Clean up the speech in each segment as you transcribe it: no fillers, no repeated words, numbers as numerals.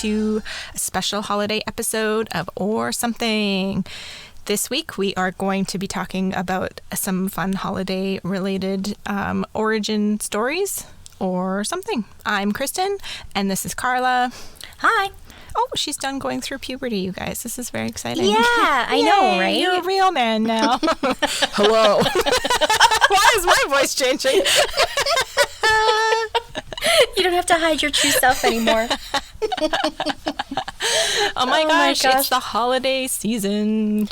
to a special holiday episode of Or Something. This week we are going to be talking about some fun holiday-related origin stories or something. I'm Kristen, and this is Carla. Hi. Oh, she's done going through puberty, you guys. This is very exciting. Yeah, I know, right? You're a real man now. Hello. Why is my voice changing? You don't have to hide your true self anymore. Oh my gosh, it's the holiday season.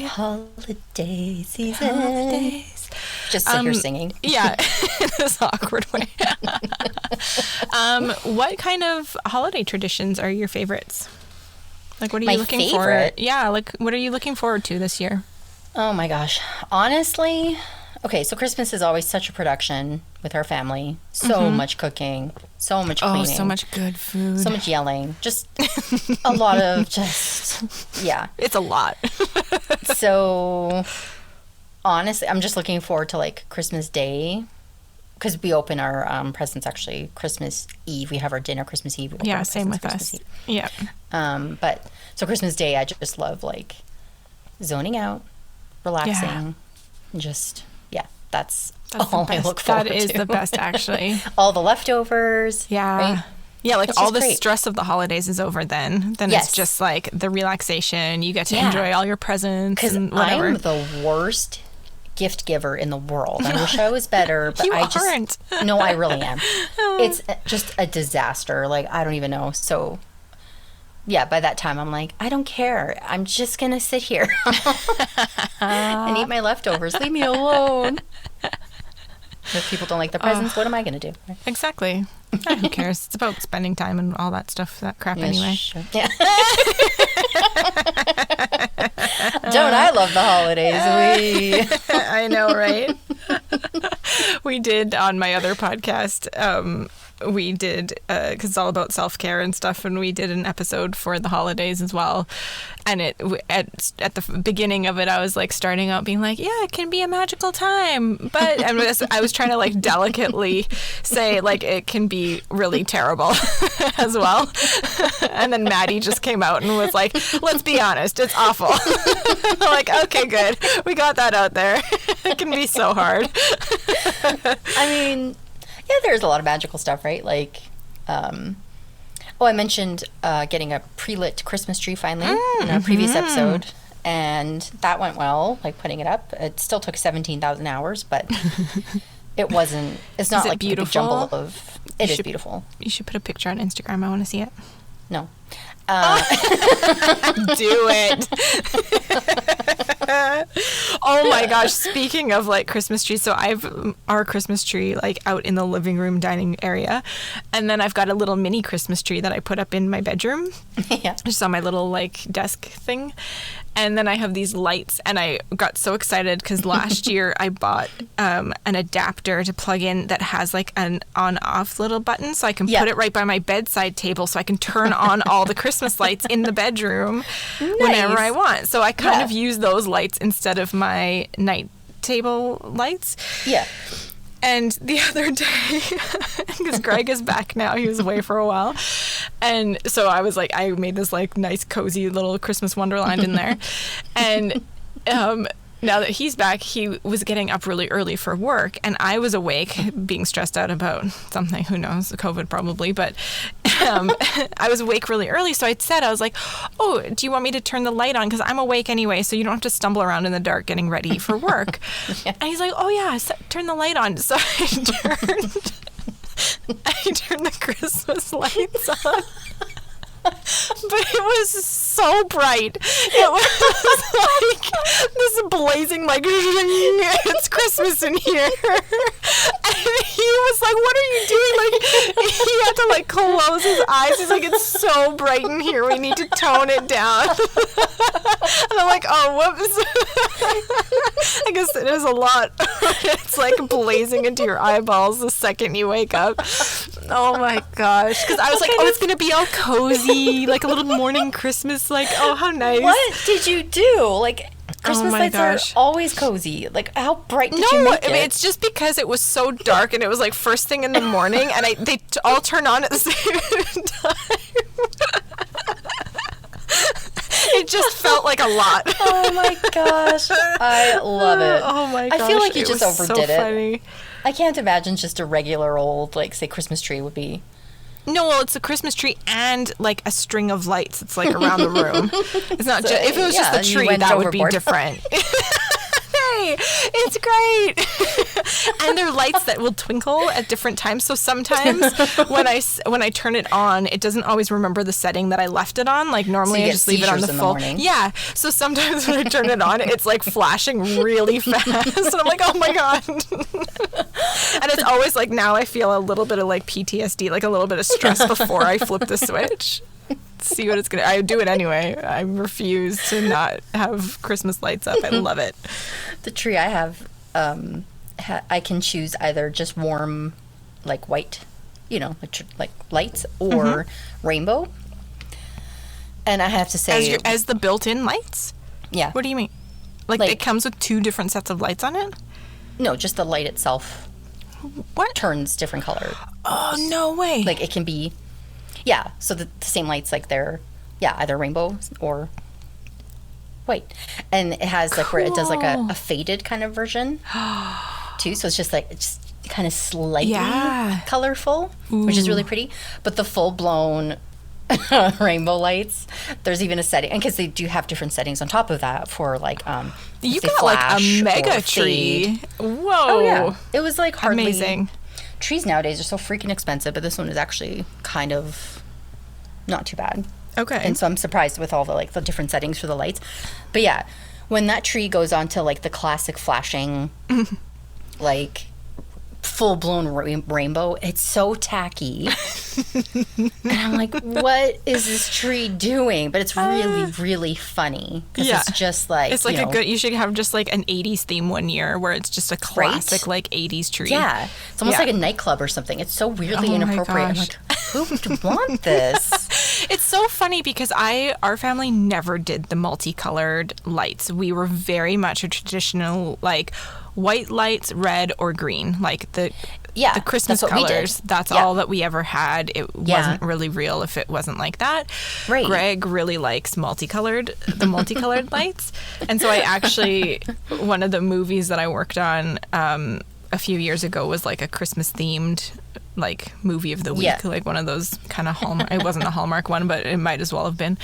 Holiday season. Holidays. Just sit here singing. Yeah, in this awkward way. What kind of holiday traditions are your favorites? Like, what are you looking for? Yeah, like, what are you looking forward to this year? Oh my gosh. Honestly, okay, so Christmas is always such a production with our family. So much cooking, so much cleaning. Oh, so much good food. So much yelling. Just a lot of yeah. It's a lot. So, honestly, I'm just looking forward to, like, Christmas Day. Because we open our presents, actually, Christmas Eve. We have our dinner Christmas Eve. Yeah, same with us. Yeah. But, so Christmas Day, I just love, like, zoning out, relaxing, just, that's all I look forward to. That is the best, actually. All the leftovers. Yeah. Right? Yeah, like it's all the great. Stress of the holidays is over then. Then Yes. it's just like the relaxation. You get to enjoy all your presents and Because whatever. I'm the worst gift giver in the world. I wish I was better, but You I just aren't. No, I really am. It's just a disaster. Like, I don't even know. So yeah, by that time I'm like, I don't care. I'm just gonna sit here and eat my leftovers. Leave me alone. If people don't like the presents, what am I gonna do? Exactly. Who cares? It's about spending time and all that stuff, that crap anyway. Sure. Yeah. Don't I love the holidays? I know, right? We did on my other podcast, we did, because it's all about self-care and stuff, and we did an episode for the holidays as well. And at the beginning of it, I was like starting out being like, yeah, it can be a magical time. But I was trying to like delicately say like it can be really terrible as well. And then Maddie just came out and was like, let's be honest, it's awful. I'm like, okay, good. We got that out there. It can be so hard. I mean, yeah, there's a lot of magical stuff, right? Like, I mentioned getting a pre-lit Christmas tree finally in a previous episode, and that went well, like putting it up. It still took 17,000 hours, but it wasn't, it's not like beautiful? a big jumble of, it is beautiful. You should put a picture on Instagram. I want to see it. No. Do it. Oh my gosh, speaking of like Christmas trees, so I've our Christmas tree like out in the living room dining area, and then I've got a little mini Christmas tree that I put up in my bedroom. Yeah. Just on my little like desk thing. And then I have these lights, and I got so excited because last year I bought an adapter to plug in that has like an on-off little button, so I can put it right by my bedside table, so I can turn on all the Christmas lights in the bedroom whenever I want. So I kind of use those lights instead of my night table lights. Yeah. And the other day, because Greg is back now, he was away for a while. And so I was like, I made this like nice, cozy little Christmas wonderland in there. And now that he's back, he was getting up really early for work. And I was awake, being stressed out about something, who knows, COVID probably. But I was awake really early. So I was like, oh, do you want me to turn the light on? Because I'm awake anyway, so you don't have to stumble around in the dark getting ready for work. And he's like, oh, yeah, turn the light on. So I turned the Christmas lights on. But it was so bright. It was like this blazing, like, it's Christmas in here. And he was like, what are you doing? Like, he had to like close his eyes. He's like, it's so bright in here. We need to tone it down. And I'm like, oh, whoops. I guess it is a lot. It's like blazing into your eyeballs the second you wake up. Oh my gosh. Because I was like, oh, it's going to be all cozy, like a little morning Christmas, like, oh, how nice. What did you do? Like, Christmas lights are always cozy. Like, how bright did you make it? No, it's just because it was so dark and it was like first thing in the morning and they all turn on at the same time. a lot. Oh my gosh. I love it. Oh my gosh. I feel like you just was overdid so it. funny. I can't imagine just a regular old, like, say, Christmas tree would be. No, well, it's a Christmas tree and like a string of lights. It's like around the room. It's not just, if it was just the tree, that would be different. Hey, it's great. And they're lights that will twinkle at different times. So sometimes when I turn it on, it doesn't always remember the setting that I left it on. Like normally I just leave it on the full. Yeah. So sometimes when I turn it on, it's like flashing really fast. And I'm like, oh my God. And it's always like, now I feel a little bit of like PTSD, like a little bit of stress before I flip the switch. See what it's gonna. I do it anyway. I refuse to not have Christmas lights up. I love it. The tree I have, I can choose either just warm, like white, like lights, or rainbow. And I have to say, as the built-in lights. Yeah. What do you mean? Like it comes with 2 different sets of lights on it? No, just the light itself. What? Turns different color. Oh, no way. Like it can be. Yeah, so the same lights, like they're, either rainbow or white. And it has like where it does like a faded kind of version too. So it's just kind of slightly colorful, which is really pretty. But the full blown rainbow lights, there's even a setting, and because they do have different settings on top of that for like you got like a mega tree. Whoa. Oh yeah, it was like hardly amazing. Trees nowadays are so freaking expensive, but this one is actually kind of not too bad. Okay. And so I'm surprised with all the different settings for the lights. But yeah, when that tree goes on to like the classic flashing, like full-blown rainbow, it's so tacky. And I'm like, what is this tree doing? But it's really, really funny. Because it's just like, it's like you should have just like an 80s theme one year where it's just a classic like 80s tree. Yeah. It's almost like a nightclub or something. It's so weirdly inappropriate. I'm like, who would want this? It's so funny because our family never did the multicolored lights. We were very much a traditional, like, white lights, red or green, like the Christmas colors. That's all that we ever had. It wasn't really real if it wasn't like that. Right. Greg really likes the multicolored lights. And so I actually, one of the movies that I worked on a few years ago was like a Christmas themed like movie of the week, like one of those kind of Hallmark. It wasn't a Hallmark one, but it might as well have been.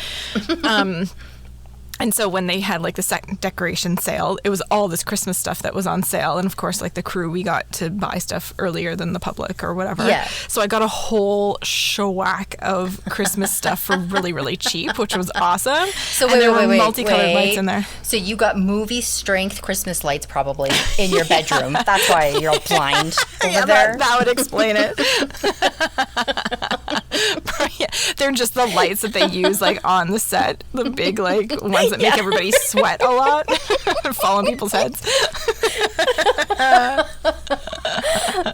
And so when they had like the second decoration sale, it was all this Christmas stuff that was on sale. And of course, like the crew, we got to buy stuff earlier than the public or whatever. Yeah. So I got a whole shellac of Christmas stuff for really, really cheap, which was awesome. So there were multicolored lights in there. So you got movie strength Christmas lights probably in your bedroom. That's why you're all blind over there. That would explain it. They're just the lights that they use like on the set, the big like ones that make everybody sweat a lot and fall on people's heads.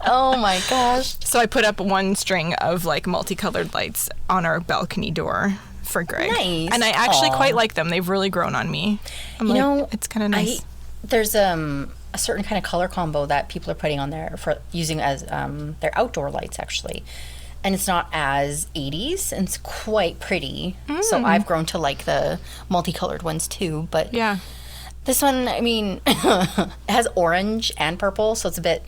Oh my gosh. So I put up one string of like multicolored lights on our balcony door for Greg. Nice. And I actually quite like them. They've really grown on me. It's kind of nice. There's a certain kind of color combo that people are putting on there for using as their outdoor lights actually. And it's not as 80s, and it's quite pretty. So I've grown to like the multicolored ones too. But this one, I mean, it has orange and purple, so it's a bit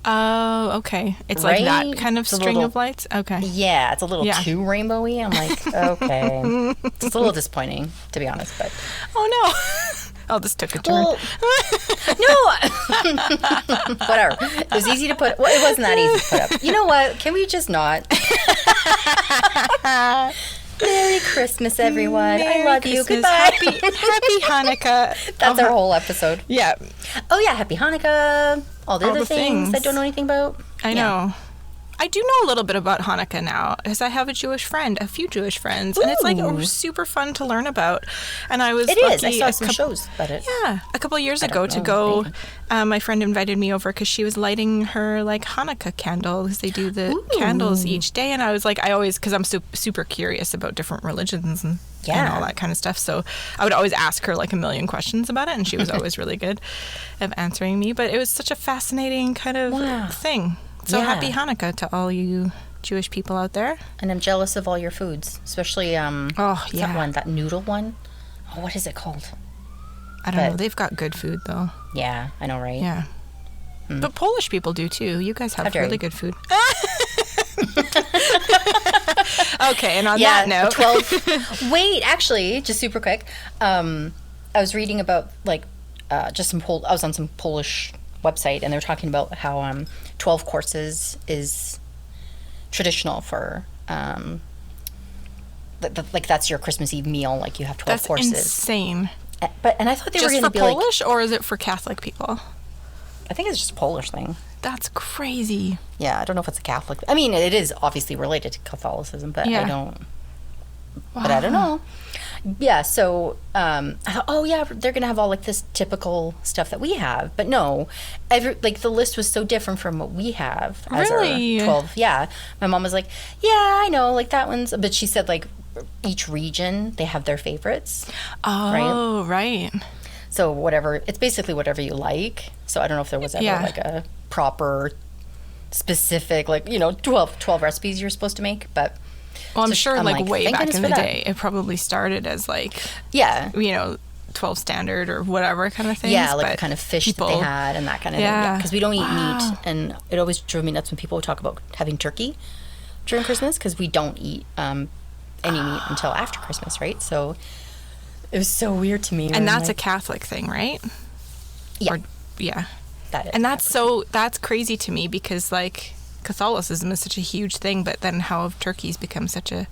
Oh, okay. It's like that kind of string of lights? Okay. Yeah, it's a little too rainbowy. I'm like, okay. It's a little disappointing, to be honest. But oh, no. Oh, this took a turn. Well, no. Whatever. It was easy to put. Well, it wasn't that easy to put up. You know what? Can we just not? Merry Christmas, everyone. I love you. Goodbye. Happy Hanukkah. That's our whole episode. Yeah. Oh, yeah. Happy Hanukkah. All the other things I don't know anything about. I know. I do know a little bit about Hanukkah now, because I have a few Jewish friends, and it's like super fun to learn about. And I was lucky. I saw some shows about it. Yeah, a couple of years ago to go. My friend invited me over because she was lighting her like Hanukkah candle, because they do the candles each day, and I was like, because I'm super curious about different religions and all that kind of stuff. So I would always ask her like a million questions about it, and she was always really good at answering me. That was such a fascinating kind of thing. So happy Hanukkah to all you Jewish people out there. And I'm jealous of all your foods, especially that noodle one. Oh, what is it called? I don't know. They've got good food, though. Yeah, I know, right? Yeah. But Polish people do, too. You guys have really good food. Okay, and on that note... 12... Wait, actually, just super quick. I was reading about, like, just some... I was on some Polish website, and they were talking about how 12 courses is traditional for... like, that's your Christmas Eve meal. Like, you have 12 courses. That's insane. And I thought they were going to be just for Polish, or is it for Catholic people? I think it's just a Polish thing. That's crazy. Yeah, I don't know if it's a Catholic. I mean, it is obviously related to Catholicism, but I don't. Wow. But I don't know. Yeah, so I thought, oh yeah, they're gonna have all like this typical stuff that we have, but no, like the list was so different from what we have as our 12. Yeah, my mom was like, yeah, I know, like that one's, but she said like each region they have their favorites. Oh, right. So whatever, it's basically whatever you like. So I don't know if there was ever like a proper, specific, like, 12 recipes you're supposed to make. But well, I'm sure like way back in the day, it probably started as like 12 standard or whatever kind of thing. Yeah, like the kind of fish that they had and that kind of thing. Yeah, because we don't eat meat, and it always drove me nuts when people would talk about having turkey during Christmas, because we don't eat any meat until after Christmas, right? So it was so weird to me. And that's a Catholic thing, right? Yeah. Yeah. That is. And that's crazy to me, because like Catholicism is such a huge thing, but then how have turkeys become such a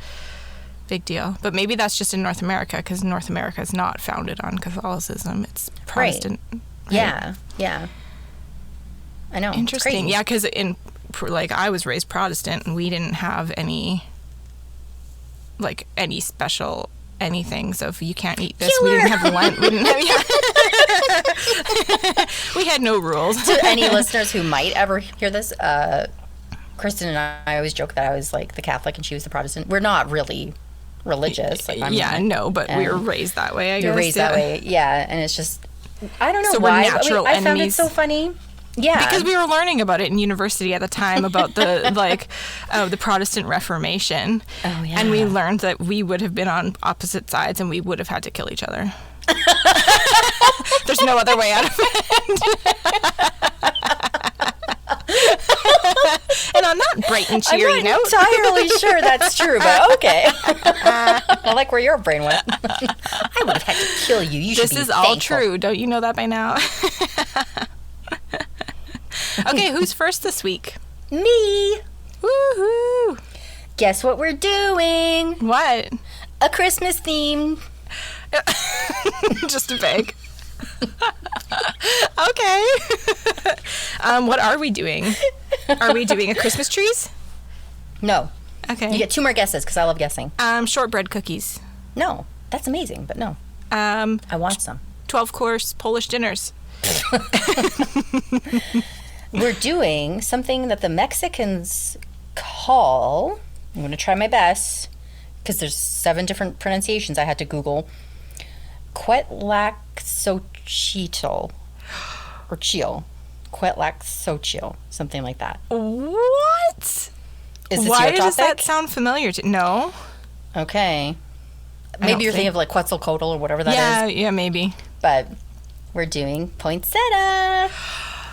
big deal? But maybe that's just in North America, because North America is not founded on Catholicism. It's Protestant. Right. Yeah. Yeah. I know. Interesting. Yeah, because like I was raised Protestant, and we didn't have any special anything, so if you can't eat this, we didn't have Lent. We didn't have, we had no rules. To any listeners who might ever hear this, Kristen and I always joke that I was like the Catholic and she was the Protestant. We're not really religious. Like, but we were raised that way, I guess. You're raised that way, yeah, and it's just, I don't know so why. We're natural enemies. I found it so funny. Yeah, because we were learning about it in university at the time, about the the Protestant Reformation. Oh yeah, and we learned that we would have been on opposite sides, and we would have had to kill each other. There's no other way out of it. And on that bright and cheery note, I'm not entirely sure that's true, but okay. I like where your brain went. I would have had to kill you. You should be This is thankful. all true. Don't you know that by now? Okay, who's first this week? Me. Woohoo! Guess what we're doing? What? A Christmas theme. Just a beg. Okay. What are we doing? Are we doing a Christmas trees? No. Okay. You get 2 more guesses, because I love guessing. Shortbread cookies. No. That's amazing, but no. I want some. 12-course Polish dinners. We're doing something that the Mexicans call, I'm going to try my best, because there's 7 different pronunciations I had to Google, Quetzalcoatl, or Chio. Quetzalcoatl, something like that. What? Is this Why your does topic? that sound familiar to... No. Okay. Maybe you're thinking of like Quetzalcoatl or whatever that is. Yeah, maybe. But we're doing poinsettia.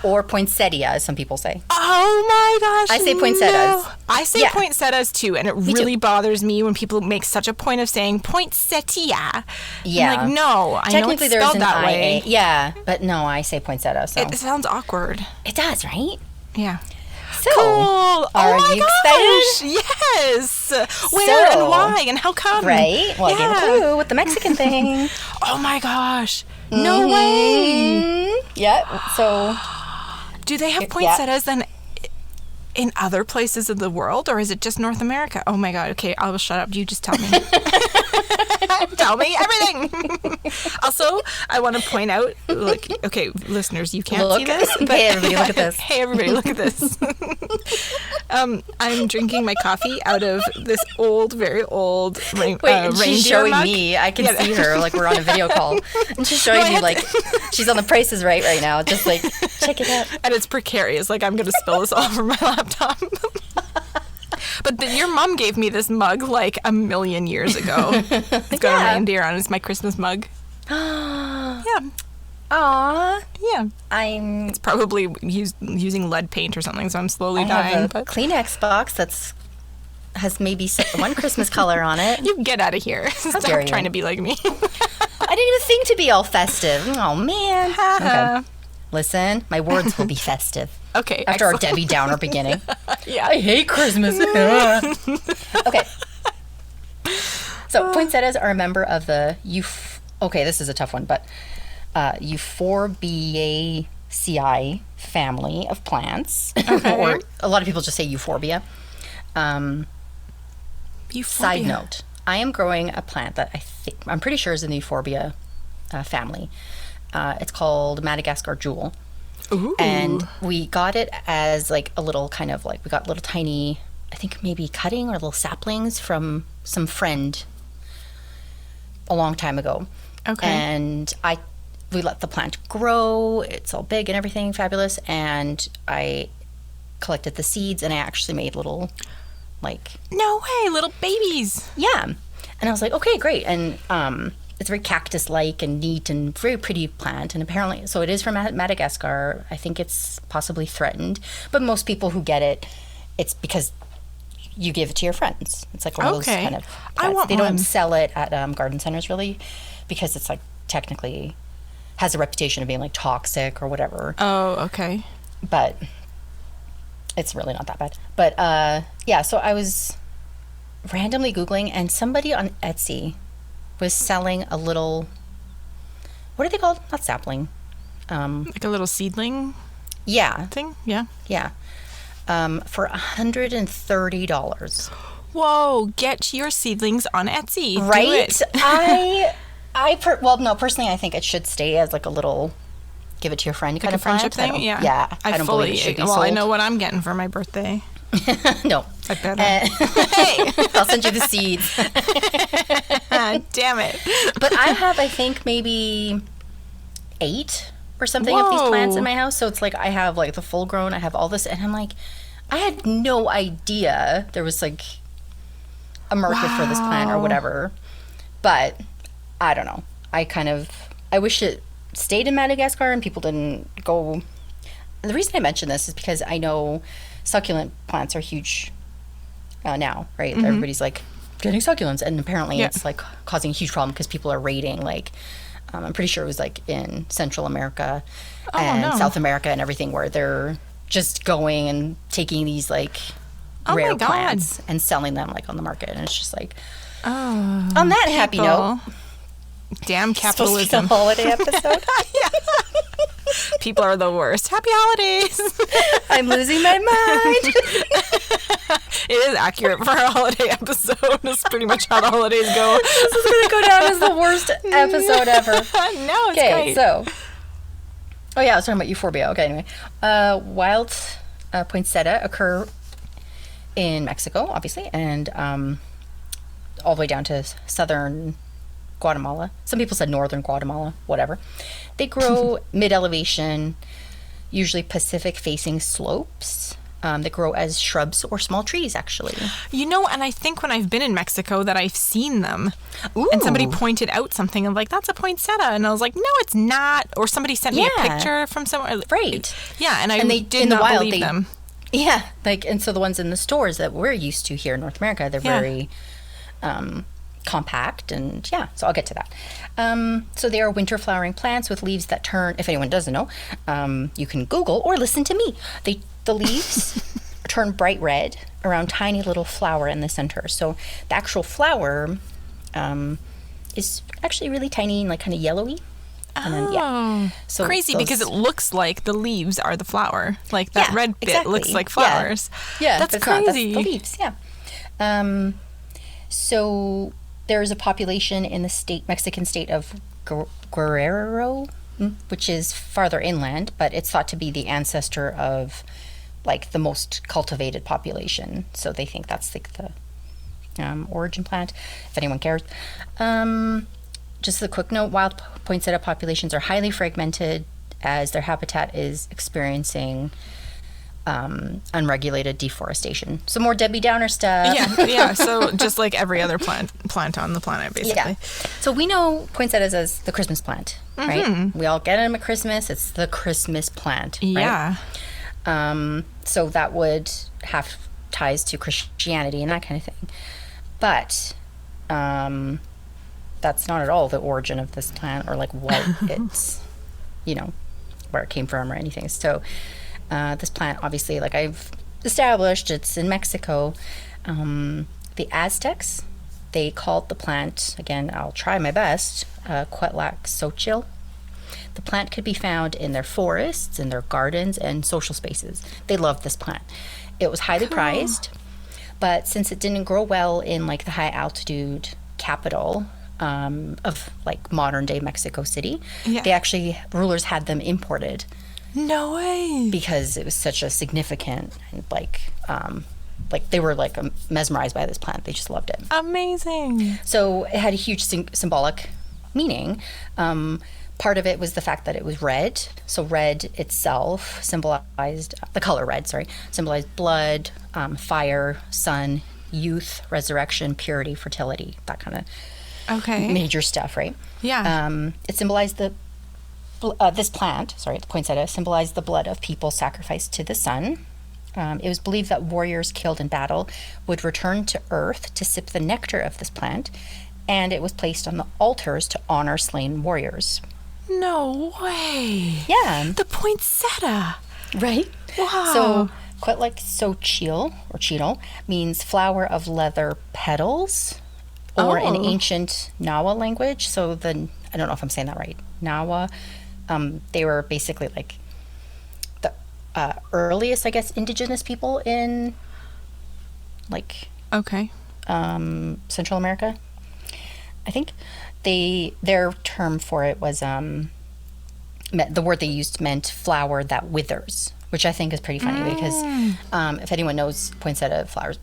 Or poinsettia, as some people say. Oh my gosh. I say poinsettias. No. I say poinsettias too, and it really bothers me when people make such a point of saying poinsettia. Yeah. I'm like, no, I know it's spelled that way. Yeah, but no, I say poinsettia. So. It sounds awkward. It does, right? Yeah. So, cool. Are you excited? Yes. Where and why and how come? Right. Well, I gave a clue with the Mexican thing. Oh my gosh. No way. Yeah. So. Do they have poinsettias then in other places of the world, or is it just North America? Oh my God. Okay, I will shut up. You just tell me. Tell me everything. Also, I want to point out, look, okay, listeners, you can't see this. But hey, everybody, look at this. Hey, everybody, look at this. I'm drinking my coffee out of this old, very old reindeer she's showing mug. me. I can see her, like we're on a video call. And she's showing me, like, she's on the Price is Right now. Just like, check it out. And it's precarious. Like, I'm going to spill this all over my laptop. But your mom gave me this mug like a million years ago. It's got a reindeer on it. It's my Christmas mug. Yeah. Aww. Yeah. It's probably using lead paint or something, so I'm slowly dying. I have a Kleenex box has maybe one Christmas color on it. You get out of here. Stop trying to be like me. I didn't even think to be all festive. Oh, man. Okay. Listen, my words will be festive. Okay. After our Debbie Downer beginning. Yeah. I hate Christmas. Okay. So, poinsettias are a member of the okay, this is a tough one, but Euphorbiaceae family of plants. Okay. Or a lot of people just say euphorbia. Side note, I am growing a plant that I'm pretty sure is in the euphorbia family. It's called Madagascar Jewel. Ooh. And we got it as like a little kind of like, we got little tiny, I think maybe cutting or little saplings from some friend a long time ago. Okay. And we let the plant grow. It's all big and everything, fabulous. And I collected the seeds and I actually made little no way, little babies. Yeah. And I was like, okay, great. And it's very cactus-like and neat and very pretty plant. And apparently, so it is from Madagascar. I think it's possibly threatened. But most people who get it, it's because you give it to your friends. It's like one of those kind of plants. They don't sell it at garden centers, really, because it's like technically has a reputation of being like toxic or whatever. Oh, okay. But it's really not that bad. But yeah, so I was randomly Googling and somebody on Etsy was selling a little, what are they called? Not sapling. Like a little seedling? Yeah. Thing? Yeah. Yeah. For $130. Whoa, get your seedlings on Etsy. Right? Do it. Personally, I think it should stay as like a little give it to your friend kind of friendship plant. thing. Yeah, yeah. I don't believe it should be sold. I know what I'm getting for my birthday. No, I better. Hey, I'll send you the seeds. Damn it! But I have, I think, maybe 8 or something of these plants in my house. So it's like I have like the full grown. I have all this, and I'm like, I had no idea there was like a market for this plant or whatever. But I don't know. I wish it stayed in Madagascar and people didn't go. The reason I mention this is because I know succulent plants are huge now, right? Mm-hmm. Everybody's like getting succulents, and apparently it's like causing a huge problem because people are raiding. Like, I'm pretty sure it was like in Central America and South America and everything, where they're just going and taking these like rare plants and selling them like on the market, and it's just like, on that happy note. Damn capitalism. Supposed to be the holiday episode. People are the worst. Happy holidays. I'm losing my mind. It is accurate for a holiday episode. That's pretty much how the holidays go. This is going to go down as the worst episode ever. No, it's great. So. Oh, yeah, I was talking about euphorbia. Okay, anyway. Wild poinsettia occur in Mexico, obviously, and all the way down to southern Guatemala. Some people said northern Guatemala, whatever. They grow mid-elevation, usually Pacific-facing slopes. They grow as shrubs or small trees, actually. You know, and I think when I've been in Mexico that I've seen them. Ooh. And somebody pointed out something. I'm like, that's a poinsettia. And I was like, no, it's not. Or somebody sent me a picture from somewhere. Right. Yeah, and I did not believe them. Yeah, and so the ones in the stores that we're used to here in North America, they're very compact, and so I'll get to that. So they are winter flowering plants with leaves that turn, if anyone doesn't know, you can Google or listen to me. The leaves turn bright red around tiny little flower in the center. So the actual flower is actually really tiny and like kind of yellowy. And then, so crazy because it looks like the leaves are the flower. Like that red bit looks like flowers. Yeah, that's crazy. That's the leaves. Yeah. So there's a population in the Mexican state of Guerrero, which is farther inland, but it's thought to be the ancestor of like the most cultivated population. So they think that's like the origin plant, if anyone cares. Just a quick note, wild poinsettia populations are highly fragmented as their habitat is experiencing unregulated deforestation. So more Debbie Downer stuff. Yeah. So just like every other plant on the planet, basically. Yeah. So we know poinsettias as the Christmas plant, right? We all get them at Christmas. It's the Christmas plant, right? Yeah. So that would have ties to Christianity and that kind of thing. But that's not at all the origin of this plant or like what it's, where it came from or anything. So this plant, obviously, like I've established, it's in Mexico. The Aztecs, they called the plant, again, I'll try my best, Quetzalcoatl. The plant could be found in their forests, in their gardens, and social spaces. They loved this plant. It was highly prized, but since it didn't grow well in like the high altitude capital of like modern day Mexico City, rulers had them imported. No way. Because it was such a significant, like they were like mesmerized by this plant. They just loved it. Amazing. So it had a huge symbolic meaning. Part of it was the fact that it was red. So red itself symbolized, the color red, symbolized blood, fire, sun, youth, resurrection, purity, fertility, that kind of major stuff, right? Yeah. It symbolized this plant, the poinsettia, symbolized the blood of people sacrificed to the sun. It was believed that warriors killed in battle would return to earth to sip the nectar of this plant, and it was placed on the altars to honor slain warriors. No way. Yeah. The poinsettia. Right? Wow. So Quetzalcoatl, or Chitl, means flower of leather petals, or in ancient Nawa language. So I don't know if I'm saying that right. Nawa, they were basically like the earliest, I guess, indigenous people in like Central America, I think. Their term for it was the word they used meant flower that withers, which I think is pretty funny because if anyone knows poinsettia flowers,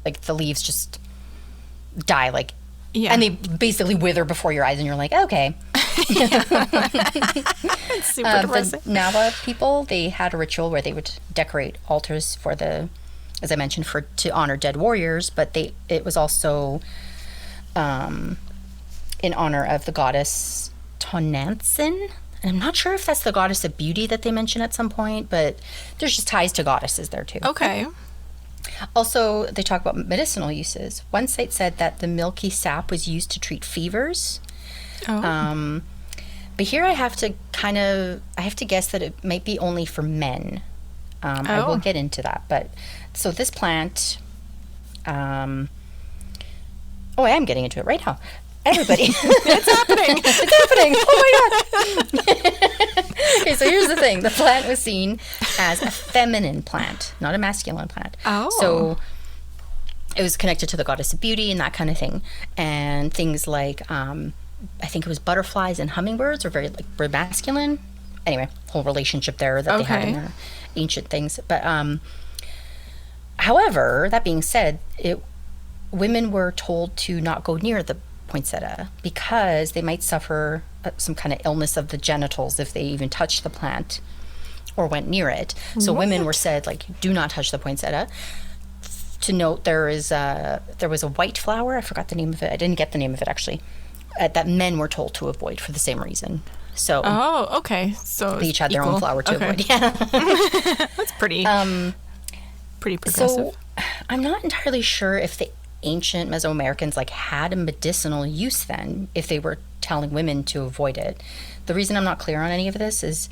like the leaves just die, like, and they basically wither before your eyes, and you're like, okay. It's super depressing. The Nava people, they had a ritual where they would decorate altars for as I mentioned, to honor dead warriors, but it was also in honor of the goddess Tonantzin. And I'm not sure if that's the goddess of beauty that they mention at some point, but there's just ties to goddesses there too. Okay. Also, they talk about medicinal uses. One site said that the milky sap was used to treat fevers. Oh. But here I have to guess that it might be only for men. I will get into that. But so this plant, I am getting into it right now. Everybody. It's happening. It's happening. Oh my God. Okay, so here's the thing. The plant was seen as a feminine plant, not a masculine plant. Oh. So it was connected to the goddess of beauty and that kind of thing. And things like, I think it was butterflies and hummingbirds were masculine. Anyway, whole relationship there that they had in their ancient things. But however, that being said, women were told to not go near the poinsettia because they might suffer some kind of illness of the genitals if they even touched the plant or went near it. So women were said, like, do not touch the poinsettia. To note, there was a white flower. I forgot the name of it. I didn't get the name of it actually. That men were told to avoid for the same reason. So so they each had their own flower to avoid. Yeah. That's pretty progressive. So I'm not entirely sure if the ancient Mesoamericans had a medicinal use then, if they were telling women to avoid it. The reason I'm not clear on any of this is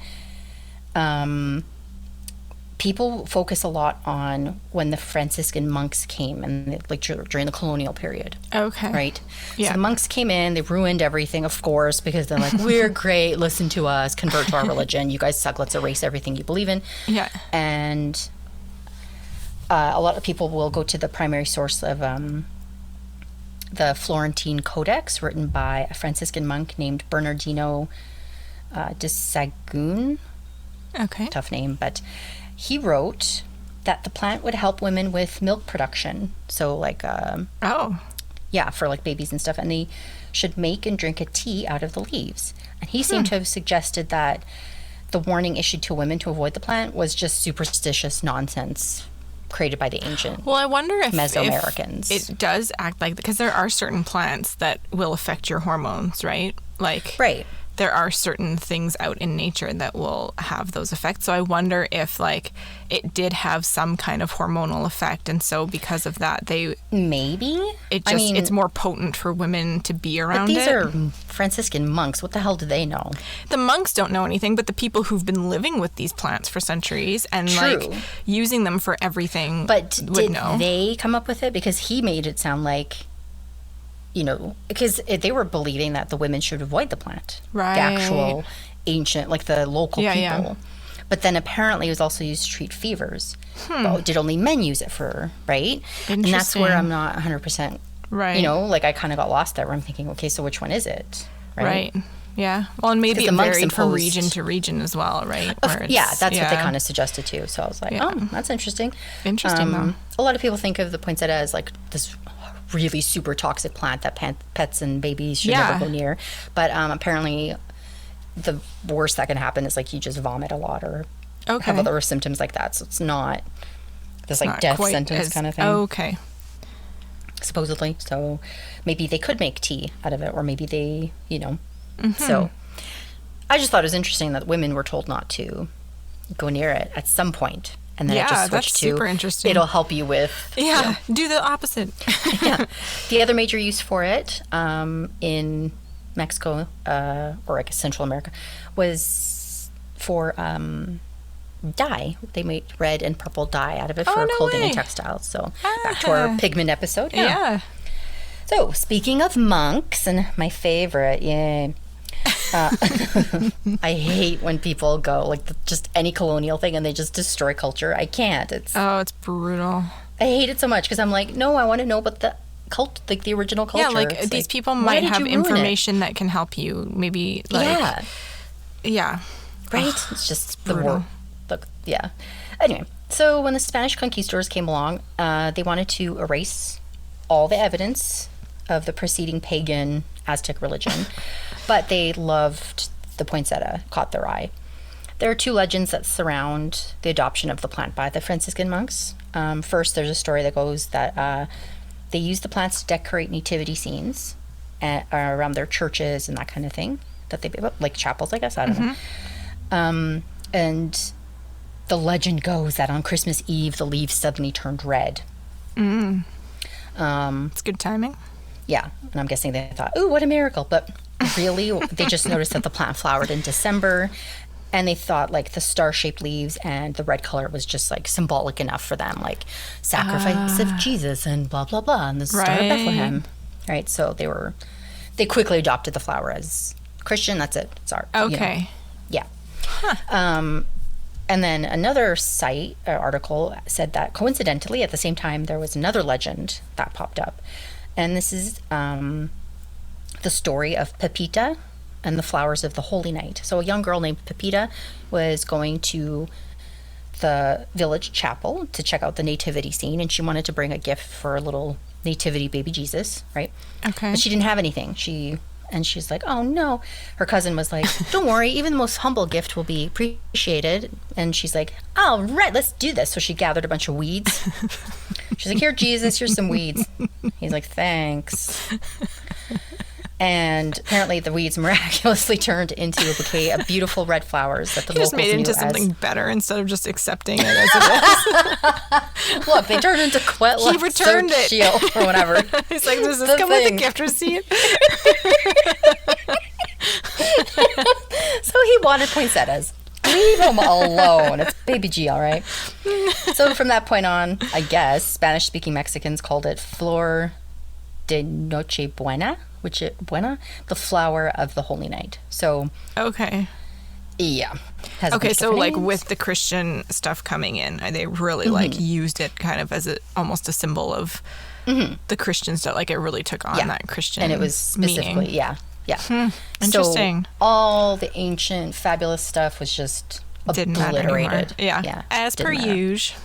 people focus a lot on when the Franciscan monks came and during the colonial period. Okay. Right? Yeah. So the monks came in, they ruined everything, of course, because they're like, we're great, listen to us, convert to our religion, you guys suck, let's erase everything you believe in. Yeah. And a lot of people will go to the primary source of the Florentine Codex, written by a Franciscan monk named Bernardino de Sahagún. Okay. Tough name, but he wrote that the plant would help women with milk production. So for babies and stuff, and they should make and drink a tea out of the leaves. And he seemed to have suggested that the warning issued to women to avoid the plant was just superstitious nonsense created by the ancient Well, I wonder if Mesoamericans. it does act like, because there are certain plants that will affect your hormones, right? Like, Right. there are certain things out in nature that will have those effects. So I wonder if, like, it did have some kind of hormonal effect, and so because of that, Maybe. it's more potent for women to be around But these it. are Franciscan monks. What the hell do they know? The monks don't know anything, but the people who've been living with these plants for centuries and True. like using them for everything But would did know. they come up with it? Because he made it sound like, because they were believing that the women should avoid the plant. Right. The actual ancient, like the local Yeah, people. yeah. But then apparently it was also used to treat fevers. But did only men use it for, right? And that's where Interesting. I'm not 100%, Right. like I kind of got lost there where I'm thinking, okay, so which one is it? Right. Yeah. Well, and maybe Because it the monks varied from imposed- region to region as well, right? Where Yeah, it's- that's what they kind of suggested too. So I was like, Yeah. oh, that's interesting. Interesting, though. A lot of people think of the poinsettia as like this really super toxic plant that pets and babies should Yeah. never go near. But apparently, the worst that can happen is like you just vomit a lot or Okay. have other symptoms like that. So it's not this like Not death quite sentence as- kind of thing, Okay. supposedly. So maybe they could make tea out of it, or maybe they, Mm-hmm. So I just thought it was interesting that women were told not to go near it at some point. And then it Yeah, just switched that's to super interesting. it'll help you with Yeah. Do the opposite. yeah. The other major use for it in Mexico or I guess Central America was for dye. They made red and purple dye out of it for no clothing way. and textiles. So back to our pigment episode. Yeah. So speaking of monks and my favorite, I hate when people go like just any colonial thing and they just destroy culture. I can't. Oh, it's brutal. I hate it so much because I'm like, no, I want to know about the like the original culture. Yeah, like It's these people why might did have you ruin it? information that can help you. Maybe like yeah. Right? It's just the brutal. war. Look, yeah. Anyway, so when the Spanish conquistadors came along, they wanted to erase all the evidence of the preceding pagan Aztec religion, but they loved the poinsettia, caught their eye. There are two legends that surround the adoption of the plant by the Franciscan monks. First, there's a story that goes that they used the plants to decorate nativity scenes around their churches and that kind of thing. That they like chapels, I guess. I don't know. And the legend goes that on Christmas Eve, the leaves suddenly turned red. It's good timing. Yeah, and I'm guessing they thought, "Ooh, what a miracle!" But really, they just noticed that the plant flowered in December, and they thought like the star-shaped leaves and the red color was just like symbolic enough for them, like sacrifice of Jesus and blah blah blah, and the star of Right. Bethlehem. Right, so they quickly adopted the flower as Christian. That's it. It's art. Okay. Yeah. And then another site article said that coincidentally at the same time there was another legend that popped up. And this is the story of Papita and the flowers of the Holy Night. So a young girl named Papita was going to the village chapel to check out the nativity scene, and she wanted to bring a gift for a little nativity baby Jesus, right? Okay. But she didn't have anything. She's like, oh no. Her cousin was like, don't worry, even the most humble gift will be appreciated. And she's like, all right, let's do this. So she gathered a bunch of weeds. She's like, here, Jesus, here's some weeds. He's like, thanks. And apparently the weeds miraculously turned into a bouquet of beautiful red flowers that the He locals just made it into knew something better instead of just accepting it as it is. Look, they turned into He returned it. shield or whatever. He's like, does this The come with a thing. gift receipt? So he wanted poinsettias. Leave him alone. It's baby G, all right? So from that point on, I guess, Spanish-speaking Mexicans called it Flor de Noche Buena, the flower of the Holy Night. So, Okay. yeah. Has a Okay, bunch of so different like names. with the Christian stuff coming in, they really like used it kind of as almost a symbol of the Christian stuff. Like it really took on that Christian and it was specifically, meaning. yeah. Interesting. So all the ancient fabulous stuff was just Didn't matter anymore. obliterated. Yeah. As per didn't matter. usual.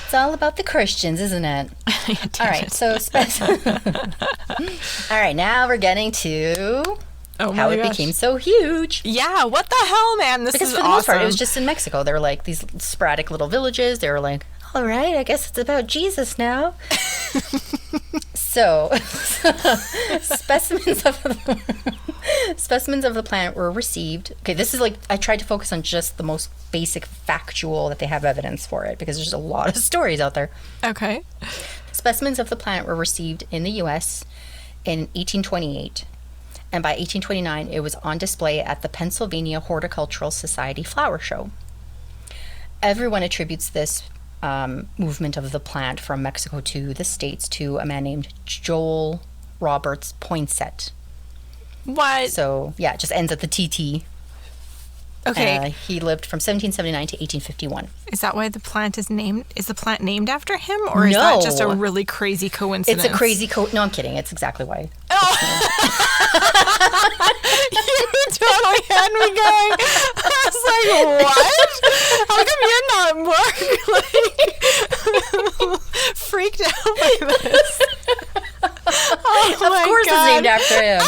It's all about the Christians, isn't it? Damn All right, it. so all right, now we're getting to Oh how my it gosh. became so huge. Yeah, what the hell, man? This Because is for the most part, it awesome. was just in Mexico. There were like these sporadic little villages. They were like, all right, I guess it's about Jesus now. So, specimens of the plant were received. Okay, this is like, I tried to focus on just the most basic factual that they have evidence for it, because there's a lot of stories out there. Okay. Specimens of the plant were received in the U.S. in 1828. And by 1829, it was on display at the Pennsylvania Horticultural Society flower show. Everyone attributes this movement of the plant from Mexico to the States to a man named Joel Roberts Poinsett. What? So, yeah, it just ends at the TT. Okay. He lived from 1779 to 1851. Is that why the plant is named? Is the plant named after him, or is that just a No. really crazy coincidence? It's a crazy No, I'm kidding. It's exactly why. You totally had me going. I was like, what? How come you're not more like freaked out by this? Oh, Of course God. it's named after him.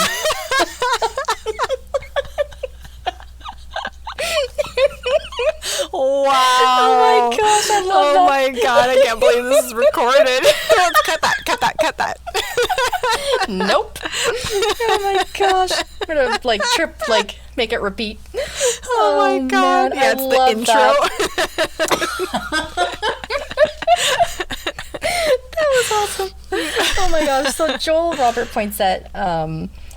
Wow. Oh my gosh, I love Oh that. my God, I can't believe this is recorded. Let's cut that. Nope. Oh my gosh. I'm gonna make it repeat. Oh my God. man, Yeah, I it's love the intro. That was awesome. Oh my gosh. So Joel Robert Poinsett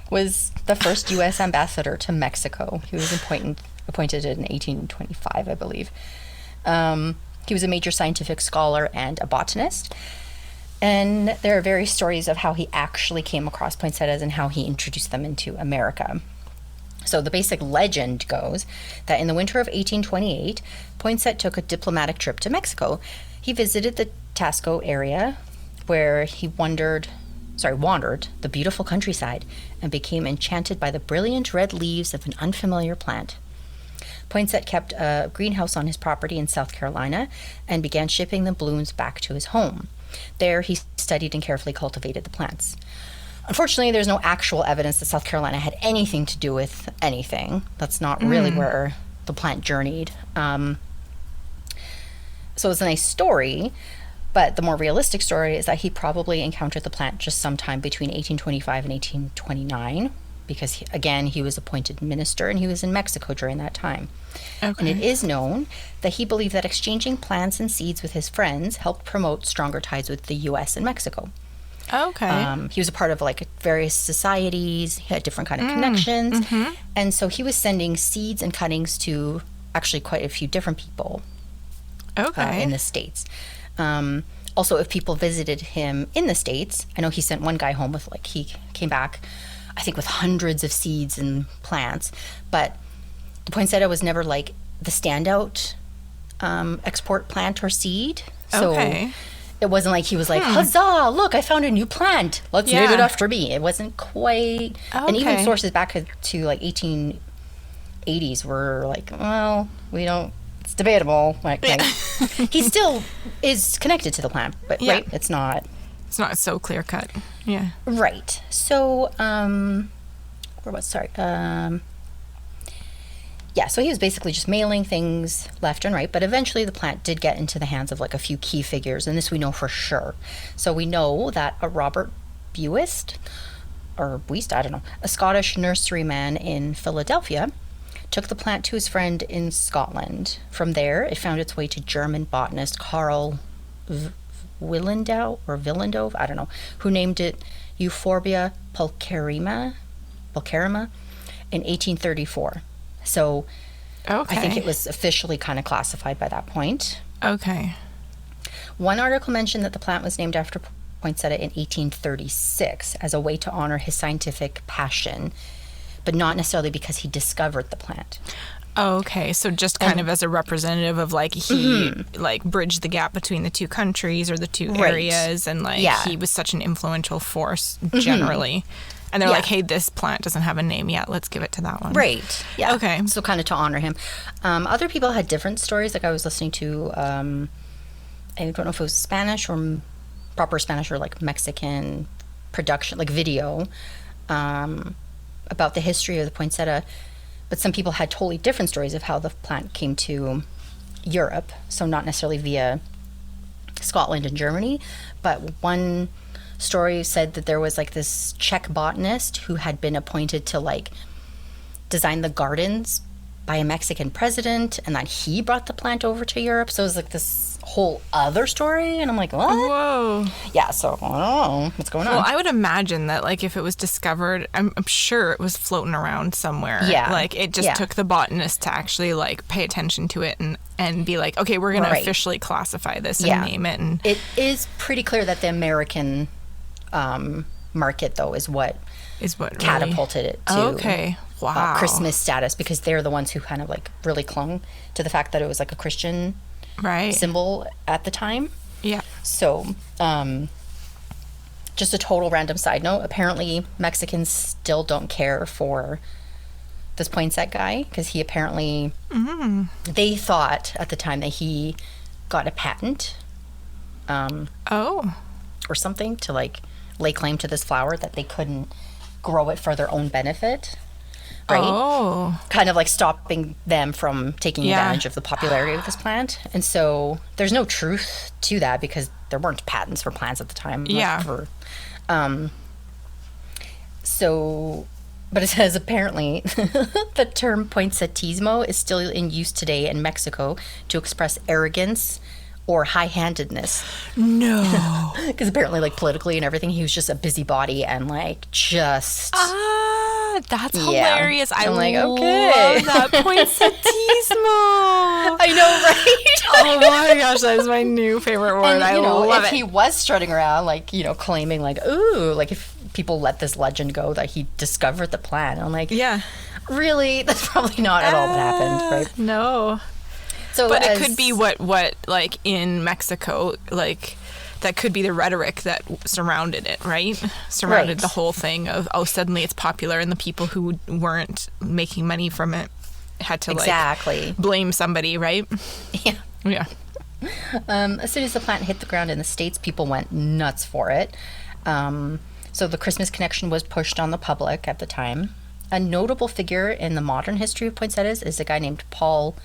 was the first U.S. ambassador to Mexico. He was appointed in 1825, I believe. He was a major scientific scholar and a botanist. And there are various stories of how he actually came across poinsettias and how he introduced them into America. So the basic legend goes that in the winter of 1828, Poinsett took a diplomatic trip to Mexico. He visited the Tasco area where he wandered the beautiful countryside and became enchanted by the brilliant red leaves of an unfamiliar plant. Poinsett kept a greenhouse on his property in South Carolina and began shipping the blooms back to his home. There, he studied and carefully cultivated the plants. Unfortunately, there's no actual evidence that South Carolina had anything to do with anything. That's not really where the plant journeyed. So it's a nice story, but the more realistic story is that he probably encountered the plant just sometime between 1825 and 1829, because, he was appointed minister and he was in Mexico during that time. Okay. And it is known that he believed that exchanging plants and seeds with his friends helped promote stronger ties with the U.S. and Mexico. Okay. He was a part of various societies. He had different kind of connections. And so he was sending seeds and cuttings to actually quite a few different people in the States. Also, if people visited him in the States, I know he sent one guy home with he came back, I think, with hundreds of seeds and plants. But the poinsettia was never the standout export plant or seed. So it wasn't like he was huzzah, look, I found a new plant. Let's name it after me. It wasn't quite. And even sources back to 1880s were well, we don't, it's debatable. He still is connected to the plant, but right? It's not so clear cut. Yeah. Right. So, so he was basically just mailing things left and right, but eventually the plant did get into the hands of a few key figures, and this we know for sure. So we know that a Robert Buist, a Scottish nurseryman in Philadelphia, took the plant to his friend in Scotland. From there, it found its way to German botanist Carl Willendorf, I don't know, who named it Euphorbia pulcherrima in 1834. So I think it was officially kind of classified by that point. Okay. One article mentioned that the plant was named after Poinsettia in 1836 as a way to honor his scientific passion, but not necessarily because he discovered the plant. Okay, so just kind of as a representative of he bridged the gap between the two countries or the two areas, and he was such an influential force generally. And they're hey, this plant doesn't have a name yet, let's give it to that one. Right. Yeah. Okay. So kind of to honor him. Other people had different stories. I was listening to, I don't know if it was Spanish or proper Spanish or Mexican production, video. about the history of the poinsettia, but some people had totally different stories of how the plant came to Europe. So not necessarily via Scotland and Germany, but one story said that there was like this Czech botanist who had been appointed to like design the gardens by a Mexican president, and that he brought the plant over to Europe. So it was like this whole other story, and I'm like, what? Whoa. Yeah, so I don't know what's going on. Well, I would imagine that, like, if it was discovered, I'm sure it was floating around somewhere. Yeah. Like, it just took the botanist to actually, like, pay attention to it and be like, okay, we're going to officially classify this and name it. And it is pretty clear that the American market, though, is what catapulted it to Christmas status, because they're the ones who kind of, like, really clung to the fact that it was, like, a Christian symbol at the time. Yeah. So, just a total random side note. Apparently, Mexicans still don't care for this poinsettia guy, because he apparently, they thought at the time that he got a patent or something to, like, lay claim to this flower, that they couldn't grow it for their own benefit. Right? Oh. Kind of like stopping them from taking advantage of the popularity of this plant. And so there's no truth to that, because there weren't patents for plants at the time. Yeah. But it says apparently the term poinsettismo is still in use today in Mexico to express arrogance or high-handedness. No. Because apparently, like, politically and everything, he was just a busybody and, like, just... That's hilarious. I'm like, love okay. that poinsettismo. I know, right? Oh my gosh, that is my new favorite word. And, I love love if it. he was strutting around, like, claiming, like, ooh, like, if people let this legend go that he discovered the plant, I'm like, really? That's probably not at all what happened, right? No. So, but it could be what like in Mexico, like, that could be the rhetoric that surrounded it, right? Surrounded the whole thing of, suddenly it's popular, and the people who weren't making money from it had to like blame somebody, right? Yeah. Yeah. As soon as the plant hit the ground in the States, people went nuts for it. So the Christmas connection was pushed on the public at the time. A notable figure in the modern history of poinsettias is a guy named Paul.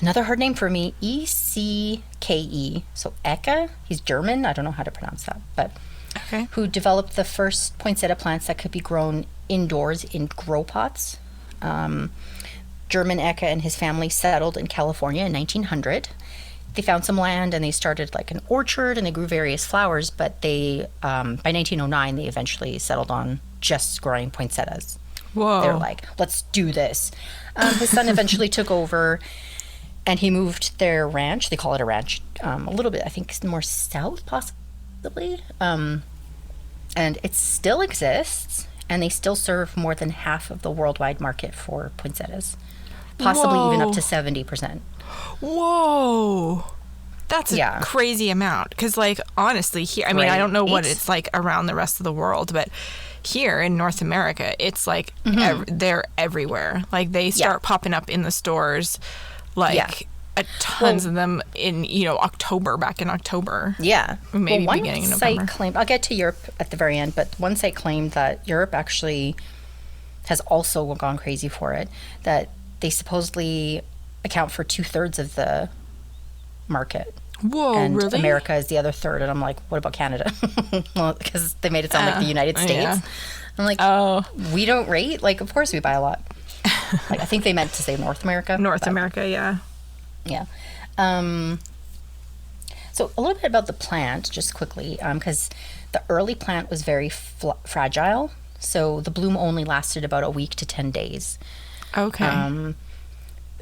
Another hard name for me, Ecke. So Ecke, he's German. I don't know how to pronounce that, but who developed the first poinsettia plants that could be grown indoors in grow pots. German Ecke and his family settled in California in 1900. They found some land and they started like an orchard, and they grew various flowers, but they, by 1909, they eventually settled on just growing poinsettias. Whoa. They're like, let's do this. His son eventually took over, and he moved their ranch. They call it a ranch, a little bit, I think, more south, possibly. And it still exists, and they still serve more than half of the worldwide market for poinsettias, possibly even up to 70%. Whoa. That's a crazy amount. Because, like, honestly, here, I mean, I don't know what it's like around the rest of the world, but here in North America, it's like they're everywhere. Like, they start popping up in the stores. Like, tons of them in, October, back in October. Yeah. Maybe beginning of November. Claimed, I'll get to Europe at the very end, but one site claimed that Europe actually has also gone crazy for it, that they supposedly account for 2/3 of the market. Whoa, and really? America is the other third, and I'm like, what about Canada? Well, because they made it sound like the United States. Yeah. I'm like, we don't rate? Like, of course we buy a lot. Like, I think they meant to say North America. America, yeah. Yeah. So a little bit about the plant, just quickly, because the early plant was very fragile. So the bloom only lasted about a week to 10 days. Okay.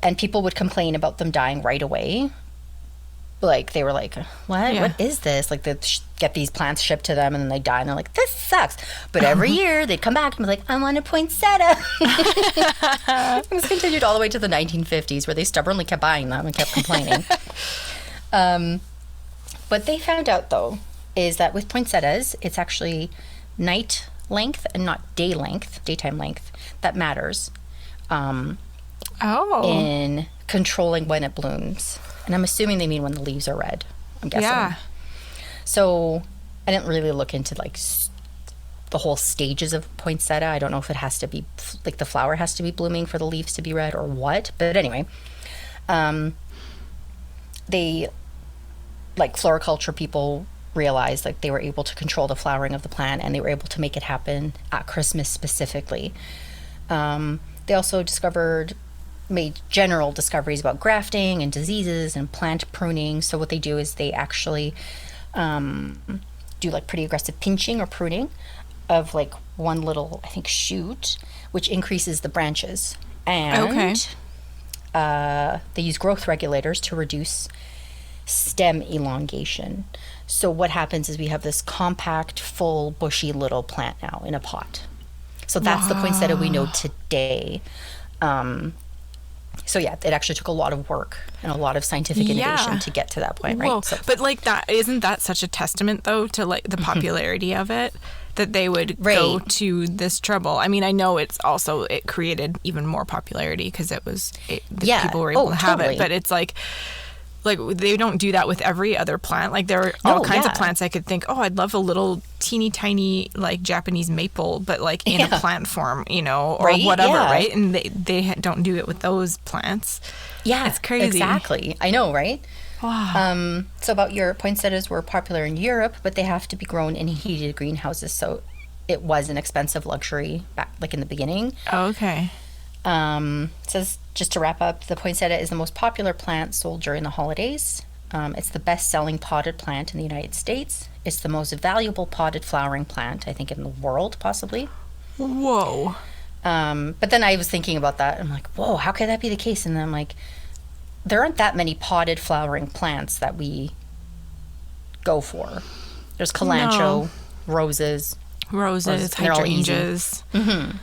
And people would complain about them dying right away. Like, they were like, what? Yeah. What is this? Like, they get these plants shipped to them, and then they die, and they're like, this sucks. But every year, they'd come back and be like, I want a poinsettia. It was continued all the way to the 1950s, where they stubbornly kept buying them and kept complaining. What they found out, though, is that with poinsettias, it's actually night length and not daytime length, that matters in controlling when it blooms. And I'm assuming they mean when the leaves are red, I'm guessing. Yeah. So I didn't really look into, like, the whole stages of poinsettia. I don't know if it has to be like the flower has to be blooming for the leaves to be red or what. But anyway, they, like floriculture people, realized like they were able to control the flowering of the plant, and they were able to make it happen at Christmas specifically. They also made general discoveries about grafting and diseases and plant pruning. So what they do is they actually do like pretty aggressive pinching or pruning of like one little, I think, shoot, which increases the branches. And they use growth regulators to reduce stem elongation. So what happens is we have this compact, full, bushy little plant now in a pot. So that's the poinsettia we know today. So yeah, it actually took a lot of work and a lot of scientific innovation to get to that point, right? Whoa. So, but like that, isn't that such a testament though to like the popularity of it, that they would go to this trouble? I mean, I know it created even more popularity because people were able to have it, but it's like they don't do that with every other plant. Like there are all kinds of plants I could think, oh, I'd love a little teeny tiny like Japanese maple, but like in a plant form, or whatever, right? And they don't do it with those plants. Yeah, it's crazy. Exactly. I know, right? Wow. So about your poinsettias were popular in Europe, but they have to be grown in heated greenhouses. So it was an expensive luxury back like in the beginning. Oh, okay. It says, just to wrap up, the poinsettia is the most popular plant sold during the holidays. It's the best-selling potted plant in the United States. It's the most valuable potted flowering plant, I think, in the world, possibly. Whoa. But then I was thinking about that. I'm like, whoa, how could that be the case? And then I'm like, there aren't that many potted flowering plants that we go for. There's calancho, roses, hydrangeas. Mm-hmm.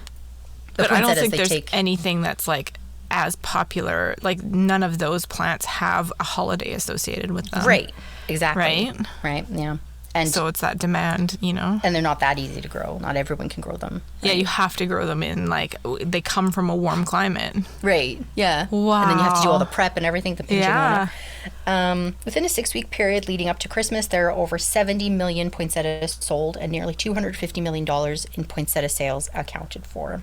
But I don't think there's anything that's like as popular. Like none of those plants have a holiday associated with them. Right. Exactly. Right. Yeah. And so it's that demand, And they're not that easy to grow. Not everyone can grow them. Right? Yeah, you have to grow them in they come from a warm climate. Right. Yeah. Wow. And then you have to do all the prep and everything. The pinching. Yeah. Within a 6-week period leading up to Christmas, there are over 70 million poinsettias sold and nearly $250 million in poinsettia sales accounted for.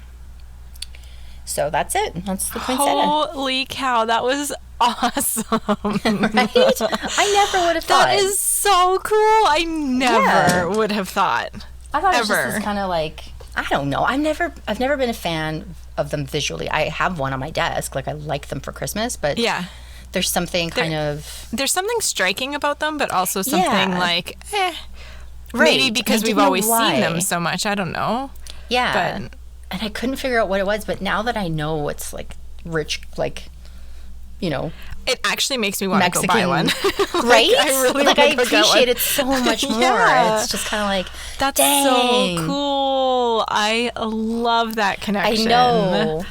So that's it. That's the poinsettia. Holy cow, that was awesome. Right? I never would have thought. That is so cool. I never would have thought. I thought it was just kind of like, I don't know. I've never been a fan of them visually. I have one on my desk. Like I like them for Christmas, but there's something there's something striking about them, but also something like, maybe because we've always seen them so much. I don't know. Yeah. But and I couldn't figure out what it was, but now that I know it's like rich, like, it actually makes me want to go buy one. Right? I really I appreciate it so much more. It's just kind of like, that's so cool. I love that connection. I know.